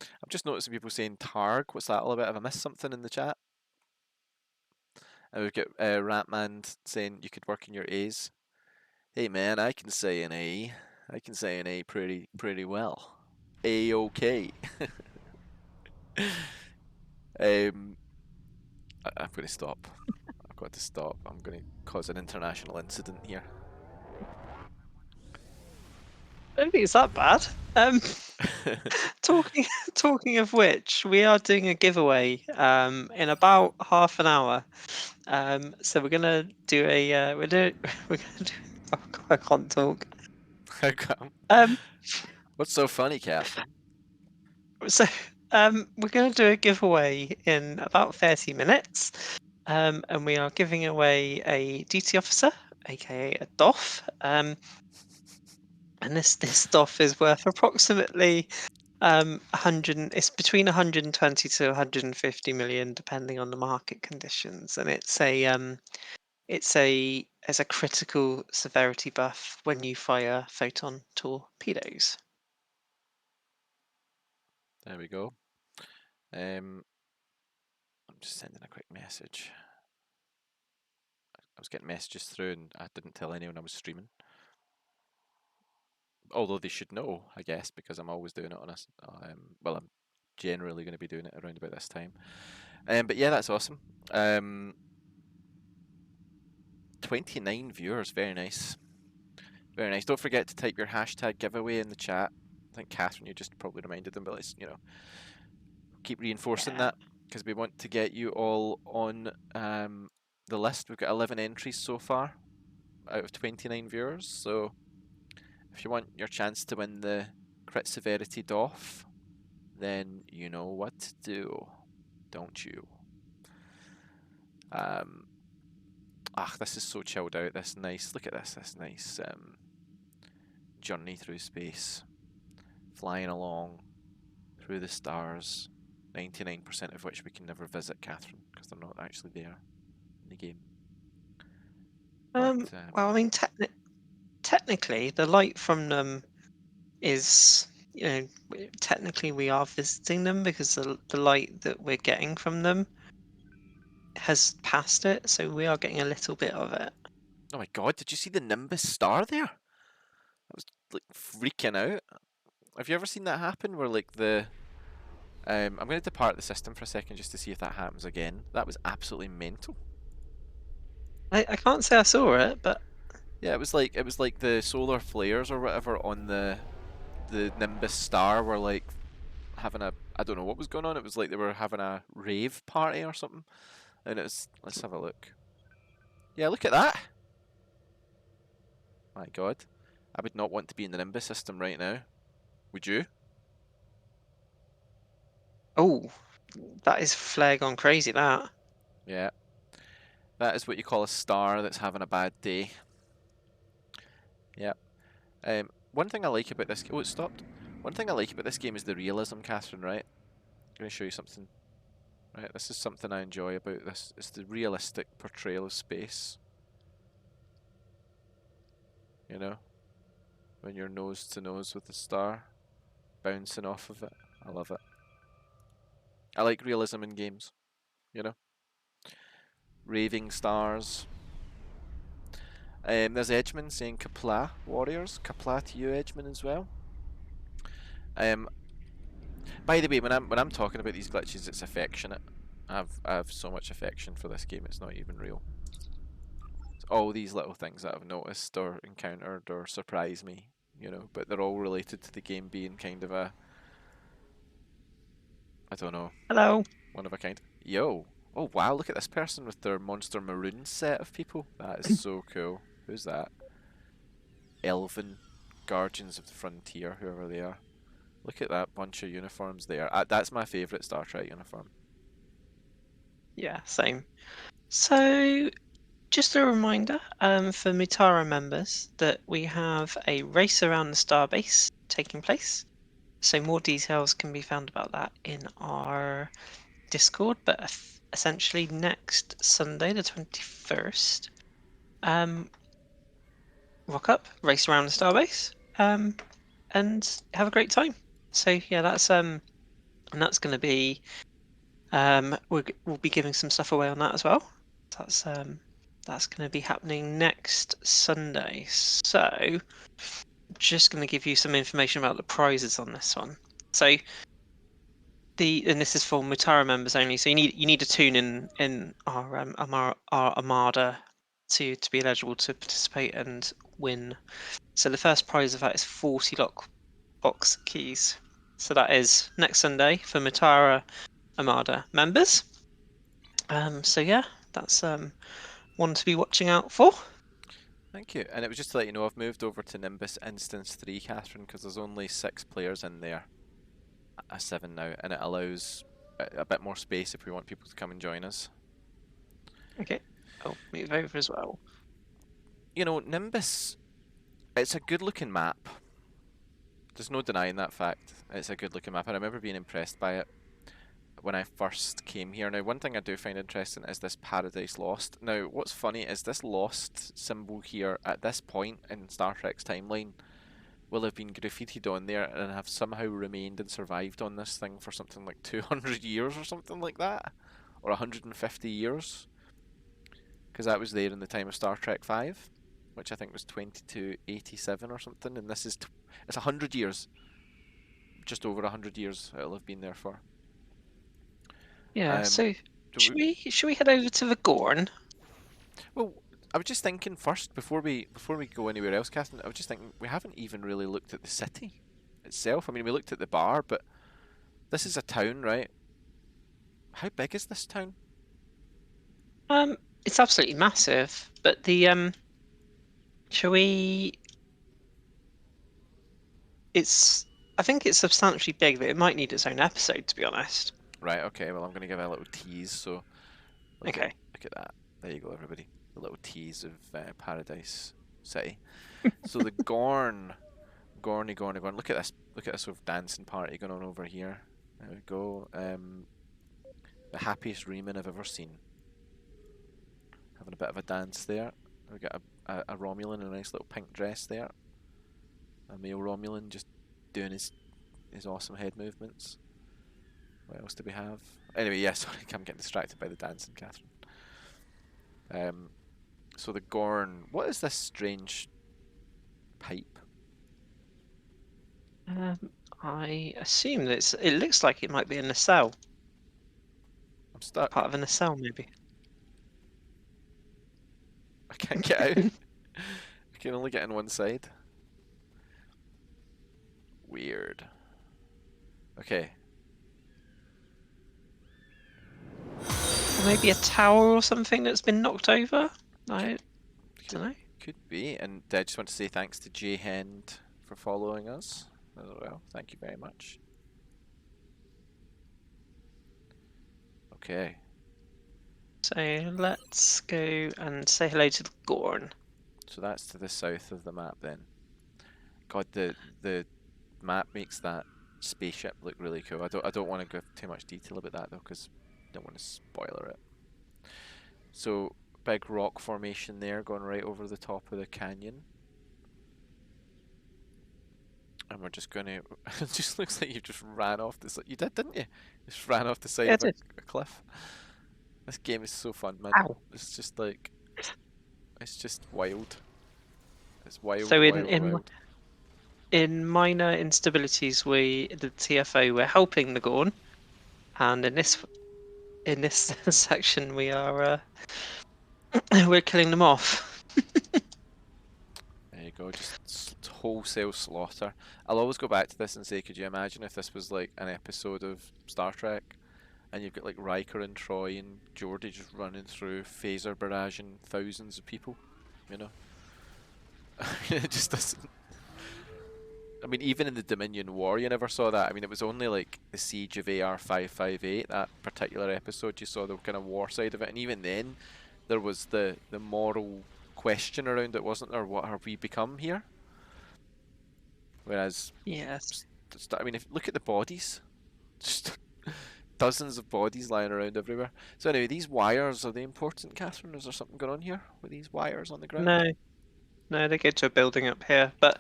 [SPEAKER 1] I'm just noticing people saying Targ. What's that all about? Have I missed something in the chat? And we've got Ratman saying you could work in your A's. Hey man, I can say an A. I can say an A pretty well. A-OK. I'm going to stop. I've got to stop. I'm going to cause an international incident here.
[SPEAKER 3] I don't think it's that bad. Talking talking of which, we are doing a giveaway in about half an hour. So we're gonna do we're gonna do. Oh God, I can't talk.
[SPEAKER 1] How come?
[SPEAKER 3] Um,
[SPEAKER 1] What's so funny, Catherine?
[SPEAKER 3] so we're gonna do a giveaway in about 30 minutes. And we are giving away a duty officer, aka a DOF. And this DOF is worth approximately It's between 120 to 150 million, depending on the market conditions, and it's a critical severity buff when you fire photon torpedoes.
[SPEAKER 1] There we go. I'm just sending a quick message. I was getting messages through and I didn't tell anyone I was streaming. Although they should know, I guess, because I'm always doing it on well, I'm generally going to be doing it around about this time. But yeah, that's awesome. 29 viewers, very nice. Very nice. Don't forget to type your hashtag giveaway in the chat. I think Catherine, you just probably reminded them, but let's, keep reinforcing
[SPEAKER 3] Yeah.
[SPEAKER 1] that because we want to get you all on the list. We've got 11 entries so far out of 29 viewers. So if you want your chance to win the crit severity doff, then you know what to do, don't you? This is so chilled out. This nice. Look at this. This nice journey through space, flying along through the stars. 99% of which we can never visit, Catherine, because they're not actually there in the game. But
[SPEAKER 3] Well, I mean, technically, the light from them is, technically we are visiting them because the light that we're getting from them has passed it, so we are getting a little bit of it.
[SPEAKER 1] oh my god, did you see the Nimbus star there? I was like freaking out. Have you ever seen that happen where like I'm going to depart the system for a second just to see if that happens again. That was absolutely mental.
[SPEAKER 3] I can't say I saw it, but
[SPEAKER 1] Yeah, it was like the solar flares or whatever on the Nimbus star were like having a, I don't know what was going on. It was like they were having a rave party or something. And let's have a look. Yeah, look at that. My god. I would not want to be in the Nimbus system right now. Would you?
[SPEAKER 3] oh, that is flare gone crazy. That.
[SPEAKER 1] Yeah. That is what you call a star that's having a bad day. Yeah. One thing I like about this... Oh, it stopped. One thing I like about this game is the realism, Catherine, right? I'm going to show you something. Right, this is something I enjoy about this. It's the realistic portrayal of space. You know? When you're nose to nose with the star, bouncing off of it. I love it. I like realism in games, you know? Raving stars. There's Edgeman saying Kapla Warriors. Kapla to you, Edgeman, as well. By the way, when I'm talking about these glitches, it's affectionate. I have so much affection for this game. It's not even real. It's all these little things that I've noticed or encountered or surprise me, but they're all related to the game being kind of a, I don't know,
[SPEAKER 3] Hello.
[SPEAKER 1] one of a kind. Yo, oh wow, look at this person with their Monster Maroon set of people. That is so cool. Who's that? Elven Guardians of the Frontier, whoever they are. Look at that bunch of uniforms there. That's my favourite Star Trek uniform.
[SPEAKER 3] Yeah, same. So, just a reminder for Mutara members that we have a race around the starbase taking place. So more details can be found about that in our Discord. But essentially, next Sunday, the 21st, rock up, race around the starbase, and have a great time. So yeah, and that's going to be we'll be giving some stuff away on that as well. That's going to be happening next Sunday. So just going to give you some information about the prizes on this one. So and this is for Mutara members only. So you need to tune in our Armada to be eligible to participate and win. So the first prize of that is 40 lockbox keys. So that is next Sunday for Mutara Armada members. So yeah, that's one to be watching out for.
[SPEAKER 1] Thank you. And it was just to let you know, I've moved over to Nimbus Instance 3, Catherine, because there's only 6 players in there. 7 now, and it allows a bit more space if we want people to come and join us.
[SPEAKER 3] Okay, I'll move over as well.
[SPEAKER 1] Nimbus, it's a good looking map. There's no denying that fact. It's a good looking map. I remember being impressed by it when I first came here. Now, one thing I do find interesting is this Paradise Lost. Now, what's funny is this Lost symbol here at this point in Star Trek's timeline will have been graffitied on there and have somehow remained and survived on this thing for something like 200 years or something like that, or 150 years, because that was there in the time of Star Trek 5, which I think was 2287 or something, and this is it's 100 years, just over 100 years it'll have been there for.
[SPEAKER 3] Yeah. So
[SPEAKER 1] Do
[SPEAKER 3] should we head over to the Gorn?
[SPEAKER 1] Well, I was just thinking first before we go anywhere else, Catherine. I was just thinking we haven't even really looked at the city itself. I mean, we looked at the bar, but this is a town, right? How big is this town?
[SPEAKER 3] It's absolutely massive, but the shall we? I think it's substantially big, but it might need its own episode, to be honest.
[SPEAKER 1] Right. Okay. Well, I'm going to give it a little tease. So
[SPEAKER 3] Okay.
[SPEAKER 1] look at that. There you go, everybody. A little tease of Paradise City. So the Gorny. Look at this. Look at this sort of dancing party going on over here. There we go. The happiest Reman I've ever seen. Having a bit of a dance there. We got a Romulan in a nice little pink dress there. A male Romulan just doing his awesome head movements. What else do we have? Anyway, yeah, sorry, I'm getting distracted by the dancing, Catherine. So the Gorn. What is this strange pipe?
[SPEAKER 3] I assume that it looks like it might be a nacelle.
[SPEAKER 1] I'm stuck.
[SPEAKER 3] Part of a nacelle, maybe.
[SPEAKER 1] I can't get out. I can only get in one side. Weird. Okay.
[SPEAKER 3] Or maybe a tower or something that's been knocked over? I don't know.
[SPEAKER 1] Could be. And I just want to say thanks to Jay Hend for following us as well. Thank you very much. Okay.
[SPEAKER 3] So let's go and say hello to the Gorn.
[SPEAKER 1] So that's to the south of the map then. God, the map makes that spaceship look really cool. I don't want to go too much detail about that though, because I don't want to spoiler it. So big rock formation there, going right over the top of the canyon. And we're just going to... It just looks like you just ran off this... You did, didn't you? Just ran off the side of a cliff. This game is so fun, man.
[SPEAKER 3] Ow.
[SPEAKER 1] It's just like... It's just wild. It's wild,
[SPEAKER 3] So
[SPEAKER 1] wild.
[SPEAKER 3] In minor instabilities, the TFO, we're helping the Gorn, and in this section, we are we're killing them off.
[SPEAKER 1] There you go, just wholesale slaughter. I'll always go back to this and say, could you imagine if this was like an episode of Star Trek, and you've got like Riker and Troy and Geordi just running through phaser barraging thousands of people, you know? It just doesn't... I mean, even in the Dominion War, you never saw that. I mean, it was only like the Siege of AR-558, that particular episode, you saw the kind of war side of it, and even then, there was the moral question around it, wasn't there? What have we become here? Whereas,
[SPEAKER 3] Yes.
[SPEAKER 1] I mean, look at the bodies, just dozens of bodies lying around everywhere. So anyway, these wires, are they important, Catherine? Is there something going on here with these wires on the ground?
[SPEAKER 3] No, they go to a building up here. But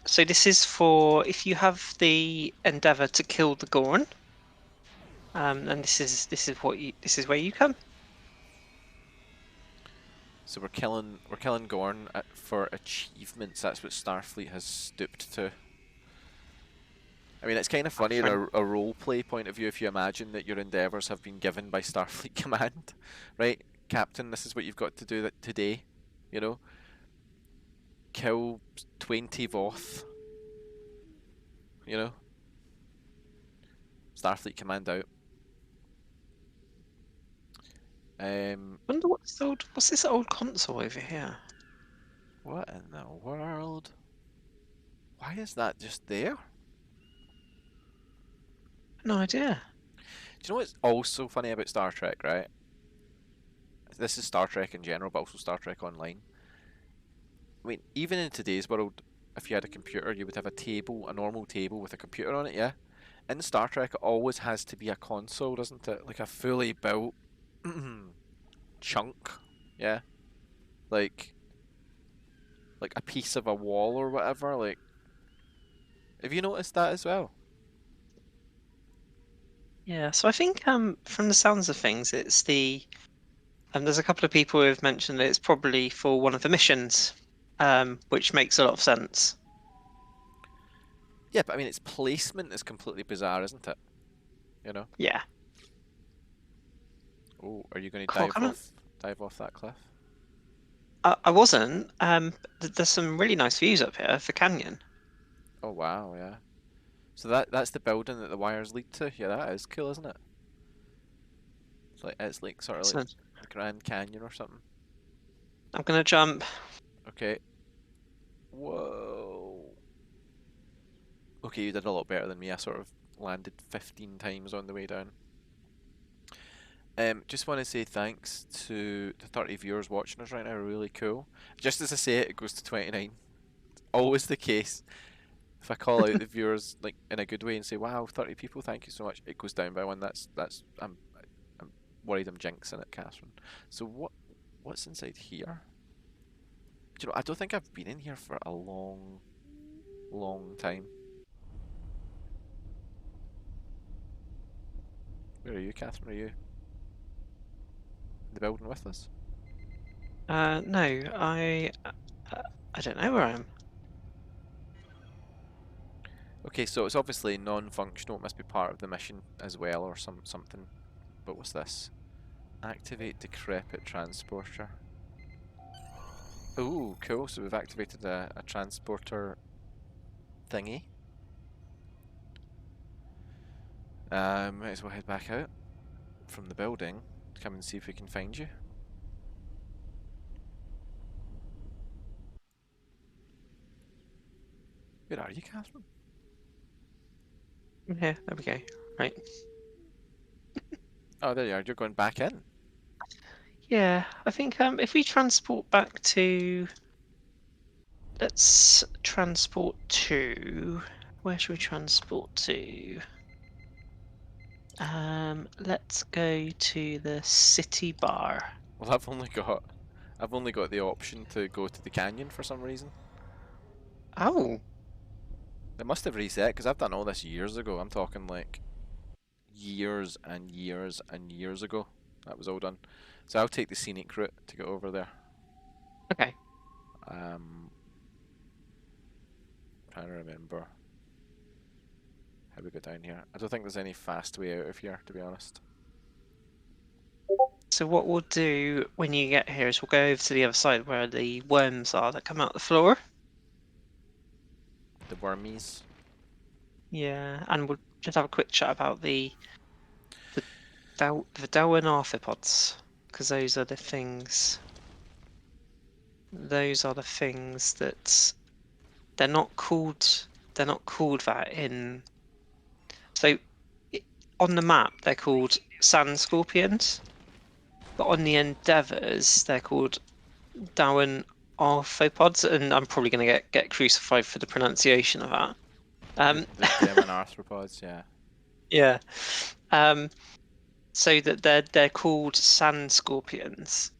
[SPEAKER 3] so this is for if you have the endeavor to kill the Gorn. And this is where you come.
[SPEAKER 1] So we're killing Gorn for achievements. That's what Starfleet has stooped to. I mean, it's kind of funny in a role-play point of view if you imagine that your endeavours have been given by Starfleet Command, right? Captain, this is what you've got to do today, you know? Kill 20 Voth, you know? Starfleet Command out.
[SPEAKER 3] Wonder what's this old console over here?
[SPEAKER 1] What in the world? Why is that just there?
[SPEAKER 3] No idea.
[SPEAKER 1] Do you know what's also funny about Star Trek, right? This is Star Trek in general, but also Star Trek Online. I mean, even in today's world, if you had a computer, you would have a table, a normal table with a computer on it, yeah? In Star Trek, it always has to be a console, doesn't it? Like a fully built chunk, yeah? Like a piece of a wall or whatever. Like, have you noticed that as well?
[SPEAKER 3] Yeah, so I think from the sounds of things, it's there's a couple of people who have mentioned that it's probably for one of the missions, which makes a lot of sense.
[SPEAKER 1] Yeah, but I mean, its placement is completely bizarre, isn't it? You know?
[SPEAKER 3] Yeah.
[SPEAKER 1] Oh, are you going to
[SPEAKER 3] Cool.
[SPEAKER 1] dive off that cliff?
[SPEAKER 3] I wasn't. There's some really nice views up here for Canyon.
[SPEAKER 1] Oh wow, yeah. So that's the building that the wires lead to. Yeah, that is cool, isn't it? It's like sort of like
[SPEAKER 3] Excellent.
[SPEAKER 1] the Grand Canyon or something.
[SPEAKER 3] I'm gonna jump.
[SPEAKER 1] Okay. Whoa. Okay, you did a lot better than me. I sort of landed 15 times on the way down. Just want to say thanks to the 30 viewers watching us right now. Really cool. Just as I say it, it goes to 29. Always the case. If I call out the viewers like in a good way and say, "Wow, 30 people, thank you so much," it goes down by one. I'm worried I'm jinxing it, Catherine. So what's inside here? Do you know? I don't think I've been in here for a long, long time. Where are you, Catherine? Are you in the building with us?
[SPEAKER 3] No, I don't know where I am.
[SPEAKER 1] Okay, so it's obviously non-functional. It must be part of the mission as well, or something. But what's this? Activate decrepit transporter. Ooh, cool. So we've activated a transporter thingy. Might as well head back out from the building to come and see if we can find you. Where are you, Catherine?
[SPEAKER 3] Yeah, there we go. Right.
[SPEAKER 1] Oh, there you are. You're going back in.
[SPEAKER 3] Yeah, I think if we transport back to, let's transport to, where should we transport to? Let's go to the city bar.
[SPEAKER 1] Well, I've only got the option to go to the canyon for some reason.
[SPEAKER 3] Oh,
[SPEAKER 1] They must have reset because I've done all this years ago. I'm talking like years and years and years ago. That was all done. So I'll take the scenic route to get over there.
[SPEAKER 3] okay.
[SPEAKER 1] Trying to remember how we got down here. I don't think there's any fast way out of here, to be honest.
[SPEAKER 3] So what we'll do when you get here is we'll go over to the other side where the worms are that come out the floor.
[SPEAKER 1] The wormies.
[SPEAKER 3] Yeah, and we'll just have a quick chat about the the Darwin arthropods, because those are the things. Those are the things that they're not called. They're not called that in. So on the map they're called sand scorpions, but on the endeavours they're called Darwin arthropods, and I'm probably going to get crucified for the pronunciation of that.
[SPEAKER 1] The Demon arthropods, yeah.
[SPEAKER 3] Yeah. So that they're called sand scorpions.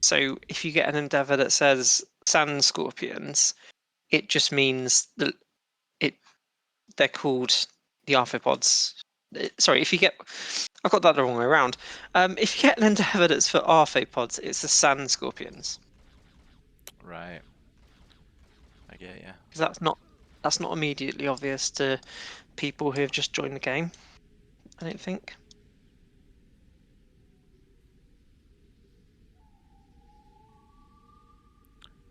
[SPEAKER 3] So if you get an endeavour that says sand scorpions, it just means that it they're called the arthropods. Sorry, if you get I got that the wrong way around. If you get an endeavour that's for arthropods, it's the sand scorpions.
[SPEAKER 1] Right. I get ya.
[SPEAKER 3] Because that's not immediately obvious to people who have just joined the game, I don't think.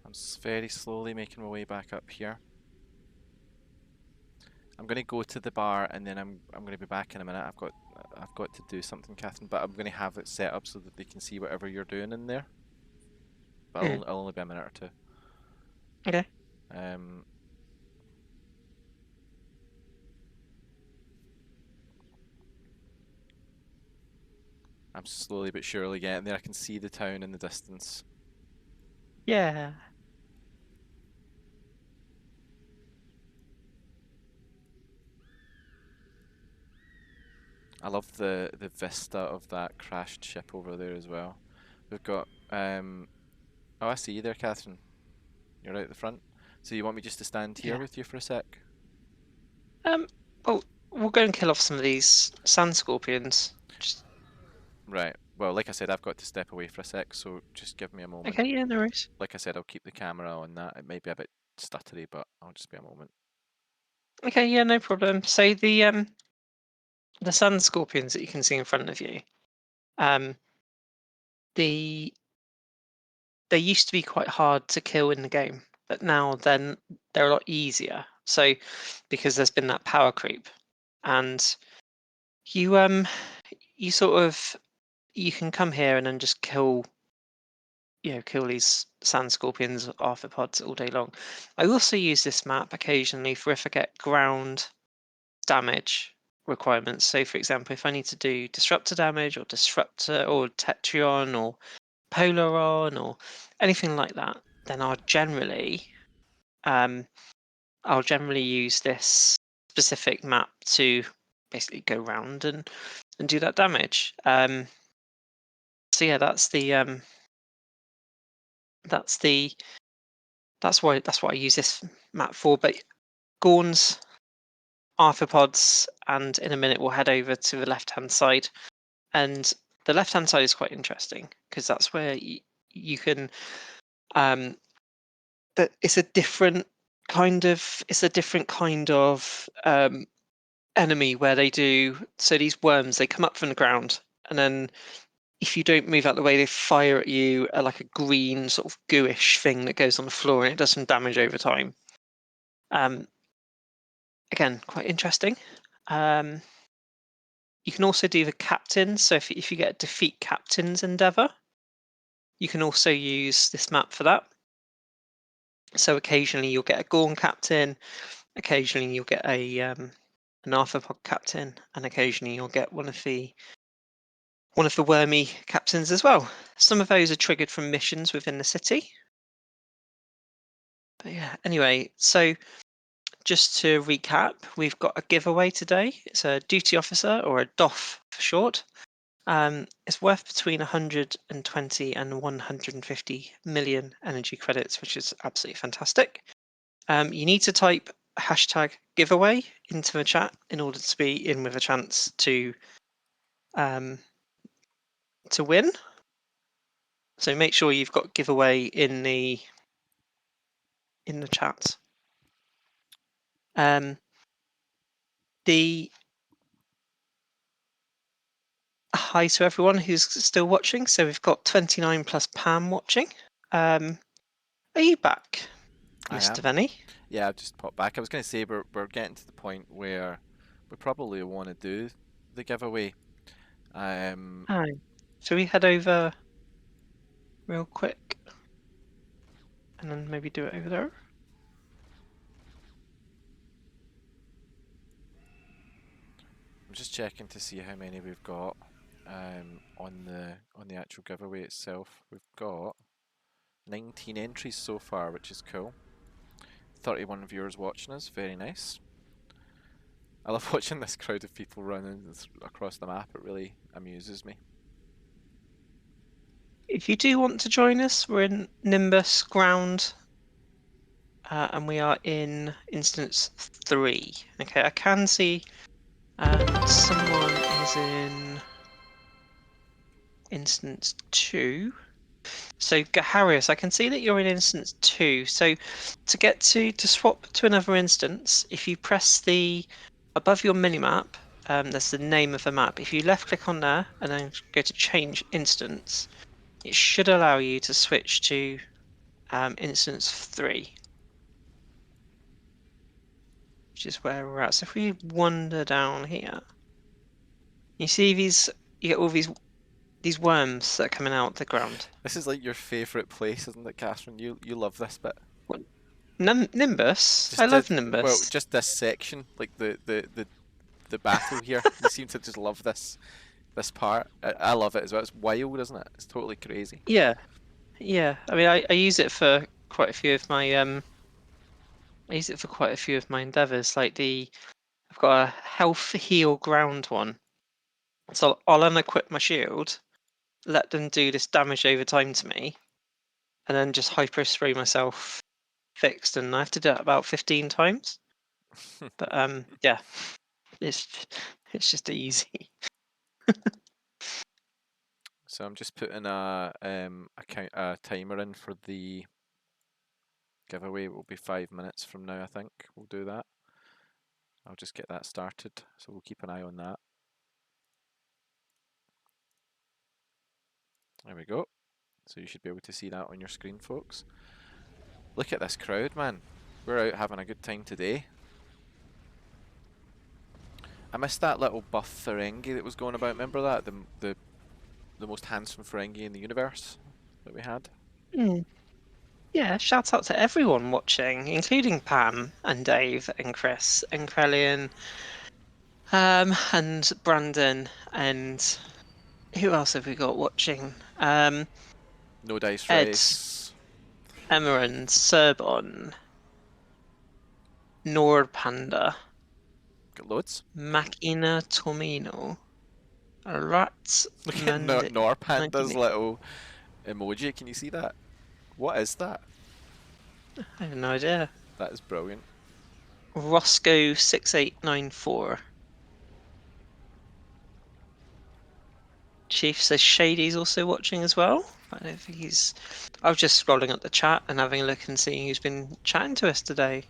[SPEAKER 1] I'm very slowly making my way back up here. I'm gonna go to the bar and then I'm gonna be back in a minute. I've got to do something, Catherine, but I'm gonna have it set up so that they can see whatever you're doing in there. But I'll only be a minute or two.
[SPEAKER 3] Okay.
[SPEAKER 1] Um, I'm slowly but surely getting there. I can see the town in the distance.
[SPEAKER 3] Yeah.
[SPEAKER 1] I love the vista of that crashed ship over there as well. We've got oh, I see you there, Catherine. You're right at the front. So you want me just to stand here
[SPEAKER 3] Yeah.
[SPEAKER 1] with you for a sec?
[SPEAKER 3] Um. Well, we'll go and kill off some of these sand scorpions. Just
[SPEAKER 1] Right. Well, like I said, I've got to step away for a sec, so just give me a moment.
[SPEAKER 3] okay. Yeah, no worries.
[SPEAKER 1] Like I said, I'll keep the camera on that. It might be a bit stuttery, but I'll just be a moment.
[SPEAKER 3] Okay, yeah, no problem. So the sand scorpions that you can see in front of you, um, the they used to be quite hard to kill in the game, but now then they're a lot easier. So because there's been that power creep, and you you sort of you can come here and then just kill kill these sand scorpions, arthropods all day long. I also use this map occasionally for if I get ground damage requirements. So, for example, if I need to do disruptor damage or disruptor or tetrion or polaron or anything like that, then um, I'll generally use this specific map to basically go round and do that damage. So yeah, that's the that's what I use this map for. But Gorns, arthropods, and in a minute we'll head over to the left hand side. And the left hand side is quite interesting because that's where you can um that it's a different kind of enemy where they do so these worms they come up from the ground and then if you don't move out the way they fire at you like a green sort of gooish thing that goes on the floor and it does some damage over time. um Again, quite interesting. um you can also do the captains, so if you get defeat captains endeavor, you can also use this map for that. So occasionally you'll get a Gorn captain, occasionally you'll get an arthropod captain, and occasionally you'll get one of the wormy captains as well. Some of those are triggered from missions within the city. But yeah, anyway, so just to recap, we've got a giveaway today. It's a duty officer, or a DOF for short. It's worth between 120 and 150 million energy credits, which is absolutely fantastic. You need to type hashtag giveaway into the chat in order to be in with a chance um, to win. So make sure you've got giveaway in the chat. The Hi to everyone who's still watching. So we've got 29 plus Pam watching. Are you back,
[SPEAKER 1] I
[SPEAKER 3] Mr.
[SPEAKER 1] am.
[SPEAKER 3] Veni?
[SPEAKER 1] Yeah, I've just popped back. I was going to say we're getting to the point where we probably want to do the giveaway.
[SPEAKER 3] Hi. So we head over real quick and then maybe do it over there.
[SPEAKER 1] I'm just checking to see how many we've got on the actual giveaway itself. We've got 19 entries so far, which is cool. 31 viewers watching us, very nice. I love watching this crowd of people running across the map. It really amuses me.
[SPEAKER 3] If you do want to join us, we're in Nimbus ground and we are in instance 3. Okay, I can see someone is in instance 2. So Gaharius, I can see that you're in instance 2. So to swap to another instance, if you press the above your minimap, there's the name of the map. If you left click on there and then go to change instance, it should allow you to switch to instance 3, which is where we're at. So if we wander down here, you see you get all these worms that are coming out of the ground.
[SPEAKER 1] This is like your favourite place, isn't it, Catherine? You love this bit.
[SPEAKER 3] What? Nimbus? I
[SPEAKER 1] Just
[SPEAKER 3] love
[SPEAKER 1] well,
[SPEAKER 3] Nimbus.
[SPEAKER 1] just this section, like the battle here. You seem to just love this part. I love it as well. It's wild, isn't it? It's totally crazy.
[SPEAKER 3] Yeah, yeah. I mean, I use it for quite a few of my I use it for quite a few of my endeavors. Like I've got a health heal ground one, So I'll unequip my shield, let them do this damage over time to me, and then just hyper spray myself fixed, and I have to do it about 15 times. But yeah, it's it's just easy.
[SPEAKER 1] So I'm just putting a timer in for the giveaway. It will be 5 minutes from now, I think. We'll do that. I'll just get that started, so we'll keep an eye on that. There we go. So you should be able to see that on your screen, folks. Look at this crowd, man. We're out having a good time today. I missed that little buff Ferengi that was going about. Remember that? The most handsome Ferengi in the universe that we had?
[SPEAKER 3] Mm. Yeah, shout out to everyone watching, including Pam and Dave and Chris and Krellian, and Brandon, and who else have we got watching?
[SPEAKER 1] No Dice
[SPEAKER 3] Ed,
[SPEAKER 1] Race.
[SPEAKER 3] Emeran, Serbon, Norpanda,
[SPEAKER 1] Got loads.
[SPEAKER 3] Makina Tomino, Rat
[SPEAKER 1] Look at
[SPEAKER 3] Mandi
[SPEAKER 1] Norpanda's
[SPEAKER 3] Mandini.
[SPEAKER 1] little emoji. Can you see that? What is that?
[SPEAKER 3] I have no idea.
[SPEAKER 1] That is brilliant.
[SPEAKER 3] Roscoe6894. Chief says Shady's also watching as well. I don't think he's. I was just scrolling up the chat and having a look and seeing who's been chatting to us today.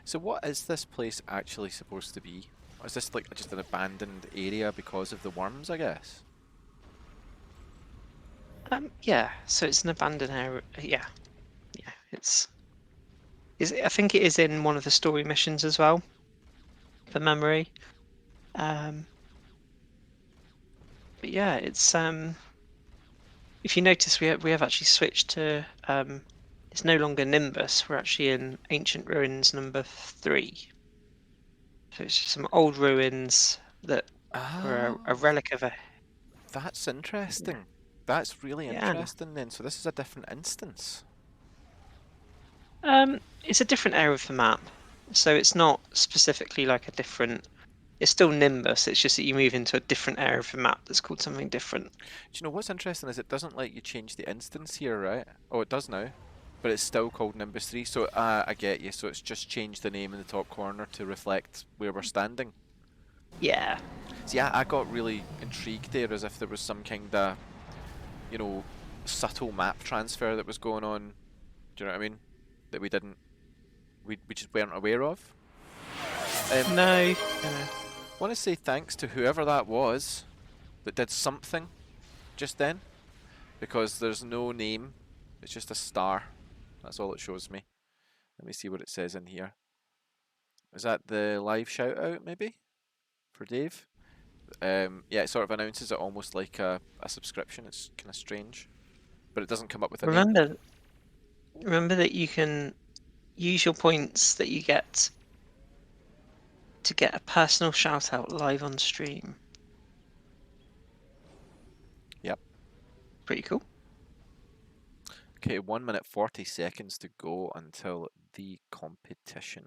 [SPEAKER 1] So what is this place actually supposed to be? Is this like just an abandoned area because of the worms, I guess?
[SPEAKER 3] Yeah. So it's an abandoned area. Yeah. It's. I think it is in one of the story missions as well. For memory. But yeah, it's if you notice, we have actually switched to it's no longer Nimbus. We're actually in Ancient Ruins number 3. So it's just some old ruins that were a
[SPEAKER 1] Oh,
[SPEAKER 3] relic of a.
[SPEAKER 1] that's interesting. That's really
[SPEAKER 3] Yeah.
[SPEAKER 1] interesting then. So this is a different instance.
[SPEAKER 3] It's a different area of the map, so it's not specifically like a different. It's still Nimbus. It's just that you move into a different area of the map that's called something different.
[SPEAKER 1] Do you know what's interesting is it doesn't let you change the instance here, right? Oh, it does now. But it's still called Nimbus 3, so I get you. So it's just changed the name in the top corner to reflect where we're standing.
[SPEAKER 3] Yeah.
[SPEAKER 1] See, I got really intrigued there as if there was some kind of, you know, subtle map transfer that was going on. Do you know what I mean? That we just weren't aware of.
[SPEAKER 3] No.
[SPEAKER 1] Want to say thanks to whoever that was that did something just then, because there's no name. It's just a star. That's all it shows me. Let me see what it says in here. Is that the live shout out maybe for Dave? Yeah, it sort of announces it almost like a subscription. It's kind of strange, but it doesn't come up with a name.
[SPEAKER 3] Remember that you can use your points that you get to get a personal shout out live on stream.
[SPEAKER 1] Yep.
[SPEAKER 3] Pretty cool.
[SPEAKER 1] Okay, 1 minute 40 seconds to go until the competition.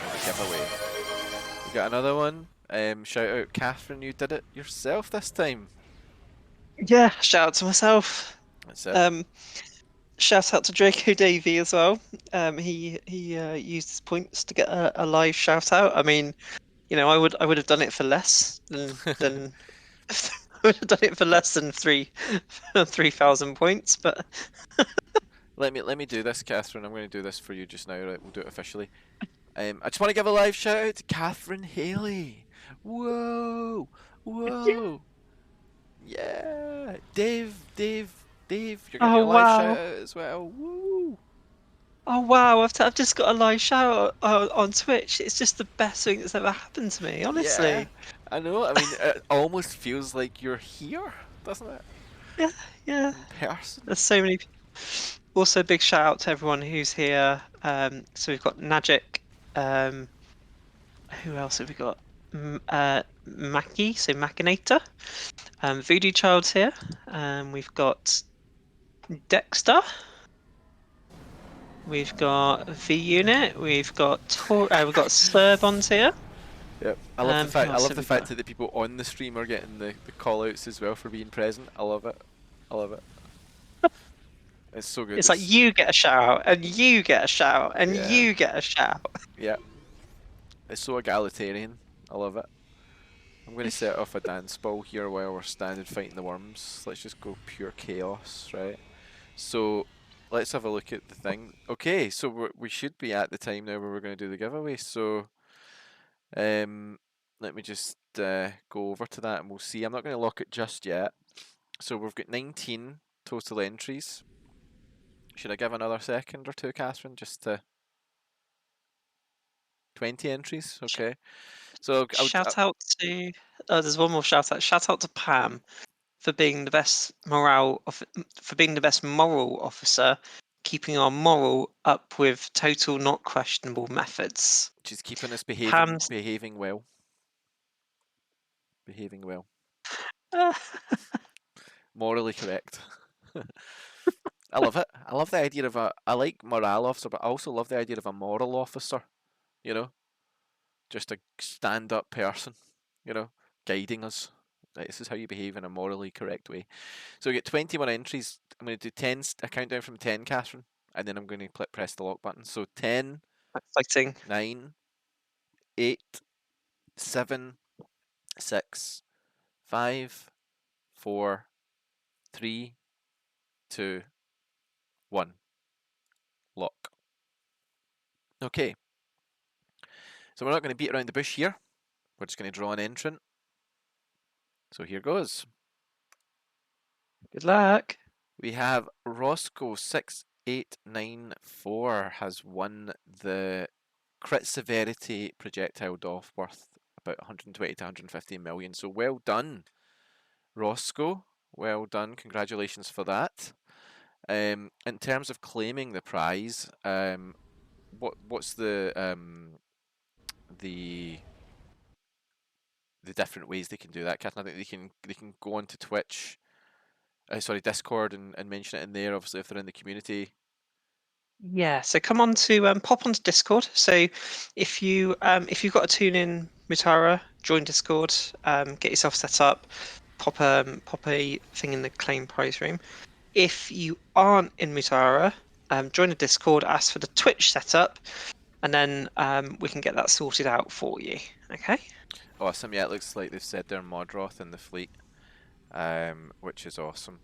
[SPEAKER 1] Or the giveaway. We got another one. Shout out Catherine, you did it yourself this time.
[SPEAKER 3] Yeah, shout out to myself.
[SPEAKER 1] That's it.
[SPEAKER 3] Shout out to Draco Davey as well. He used his points to get a live shout out. I mean, I would have done it for less than I would have done it for less than 3,000 points, but
[SPEAKER 1] Let me do this, Catherine. I'm going to do this for you just now. Right, we'll do it officially. I just want to give a live shout out to Catherine Haley. Whoa, whoa, yeah. Dave, you're getting
[SPEAKER 3] oh
[SPEAKER 1] your live shout
[SPEAKER 3] wow,
[SPEAKER 1] out as well. Woo.
[SPEAKER 3] oh wow, I've just got a live shout out on Twitch. It's just the best thing that's ever happened to me,
[SPEAKER 1] Yeah,
[SPEAKER 3] honestly.
[SPEAKER 1] I know. I mean, it almost feels like you're here, doesn't it?
[SPEAKER 3] Yeah, yeah.
[SPEAKER 1] In person.
[SPEAKER 3] There's so many. Also, big shout out to everyone who's here. So we've got Nagic. Who else have we got? Mackie, so Machinator. Voodoo Child's here. We've got Dexter. We've got V Unit. We've got Servons here.
[SPEAKER 1] Yep.
[SPEAKER 3] Who
[SPEAKER 1] I
[SPEAKER 3] else
[SPEAKER 1] love
[SPEAKER 3] have
[SPEAKER 1] the
[SPEAKER 3] we
[SPEAKER 1] fact
[SPEAKER 3] got?
[SPEAKER 1] that the people on the stream are getting the call outs as well for being present. I love it. I love it. It's so good.
[SPEAKER 3] It's like you get a shout out, and you get a shout out, and
[SPEAKER 1] Yeah.
[SPEAKER 3] you get a shout.
[SPEAKER 1] Yeah. It's so egalitarian. I love it. I'm going to set off a dance ball here while we're standing fighting the worms. Let's just go pure chaos, right? So let's have a look at the thing. Okay, so we should be at the time now where we're going to do the giveaway. So let me just go over to that and we'll see. I'm not going to lock it just yet. So we've got 19 total entries. Should I give another second or two, Catherine, just to 20 entries? Okay. So
[SPEAKER 3] Shout out to. Oh, there's one more shout out. Shout out to Pam for being the best for being the best moral officer, keeping our moral up with total not questionable methods.
[SPEAKER 1] she's keeping us
[SPEAKER 3] Pam's.
[SPEAKER 1] behaving well. Behaving well. Morally correct. I love it. I love the idea of I like morale officer, but I also love the idea of a moral officer. You know, just a stand-up person. You know, guiding us. Right, this is how you behave in a morally correct way. So we get 21 entries. I'm going to do 10. A countdown from 10, Catherine, and then I'm going to press the lock button. So 10,
[SPEAKER 3] Exciting.
[SPEAKER 1] 9, 8, 7, 6, 5, 4, 3, 2, 1. Lock. Okay. So we're not going to beat around the bush here. We're just going to draw an entrant. So here goes.
[SPEAKER 3] Good luck.
[SPEAKER 1] We have Roscoe6894 has won the crit severity projectile doff worth about 120 to 150 million. So well done, Roscoe. Well done. Congratulations for that. In terms of claiming the prize, what's the different ways they can do that, Catherine? I think they can go onto Twitch, sorry, Discord, and mention it in there. Obviously, if they're in the community.
[SPEAKER 3] Yeah, so come on to pop onto Discord. So if you've got a tune in Mutara, join Discord, get yourself set up, pop a thing in the claim prize room. If you aren't in Mutara, join the Discord, ask for the Twitch setup, and then we can get that sorted out for you. Okay.
[SPEAKER 1] Awesome. Yeah, it looks like they've said they're Modroth in the fleet, which is awesome.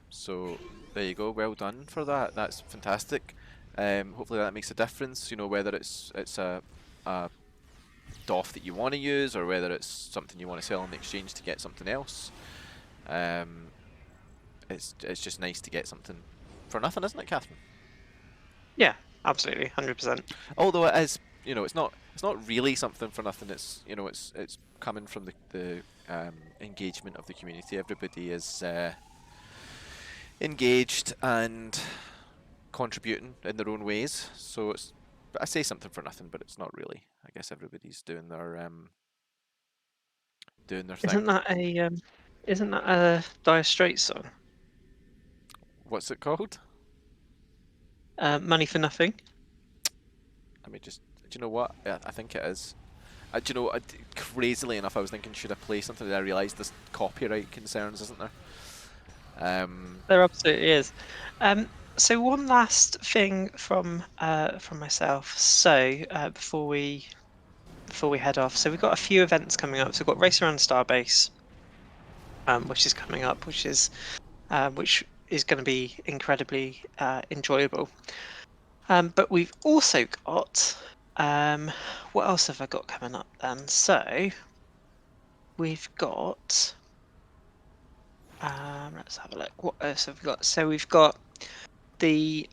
[SPEAKER 1] So there you go. Well done for that. That's fantastic. Hopefully that makes a difference. You know, whether it's a DOF that you want to use or whether it's something you want to sell in exchange to get something else. It's just nice to get something for nothing, isn't it, Catherine?
[SPEAKER 3] Yeah, absolutely, 100%.
[SPEAKER 1] Although it is, you know, it's not really something for nothing. It's, you know, it's coming from the engagement of the community. Everybody is engaged and contributing in their own ways. So it's, I say something for nothing, but it's not really. I guess everybody's doing their
[SPEAKER 3] Isn't
[SPEAKER 1] thing.
[SPEAKER 3] that a Dire Straits song?
[SPEAKER 1] What's it called?
[SPEAKER 3] Money for Nothing.
[SPEAKER 1] Let me just. Do you know what? Yeah, I think it is. Do you know? Crazily enough, I was thinking, should I play something? And I realised there's copyright concerns, isn't there?
[SPEAKER 3] There absolutely is. So one last thing from myself. So before we head off, so we've got a few events coming up. So we've got Race Around Starbase, which is coming up, which is going to be incredibly enjoyable. But we've also got what else have I got coming up then? So we've got let's have a look. What else have we got? So we've got the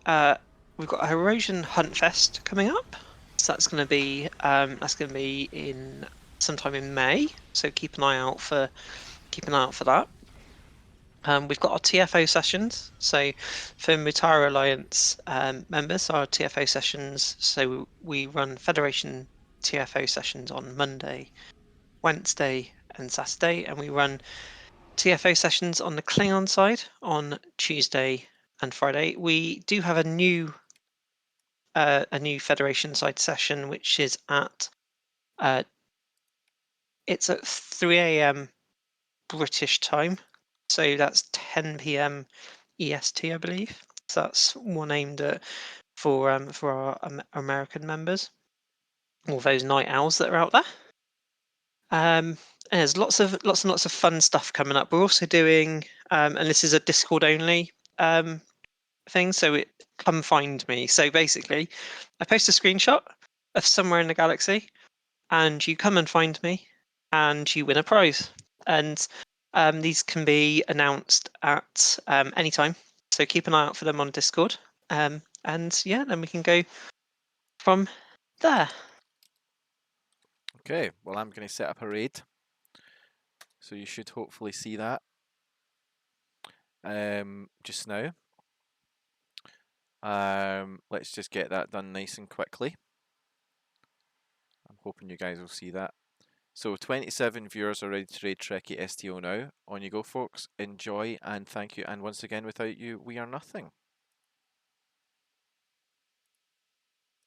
[SPEAKER 3] we've got a Erosion Hunt Fest coming up. So that's going to be in sometime in May. So keep an eye out for that. We've got our TFO sessions. So for Mutara Alliance members, our TFO sessions. So we run Federation TFO sessions on Monday Wednesday and Saturday, and we run TFO sessions on the Klingon side on Tuesday and Friday. We do have a new Federation side session, which is at it's at 3 a.m. British time, so that's 10 p.m. EST, I believe. So that's one aimed at for our American members, all those night owls that are out there. And there's lots and lots of fun stuff coming up. We're also doing, and this is a Discord only thing, so come find me. So basically, I post a screenshot of somewhere in the galaxy, and you come and find me, and you win a prize. And these can be announced at any time, so keep an eye out for them on Discord. And yeah, then we can go from there.
[SPEAKER 1] Okay, well, I'm going to set up a raid, so you should hopefully see that just now. Let's just get that done nice and quickly. I'm hoping you guys will see that. So 27 viewers are ready to raid Trekkie STO now. On you go, folks. Enjoy and thank you. And once again, without you, we are nothing.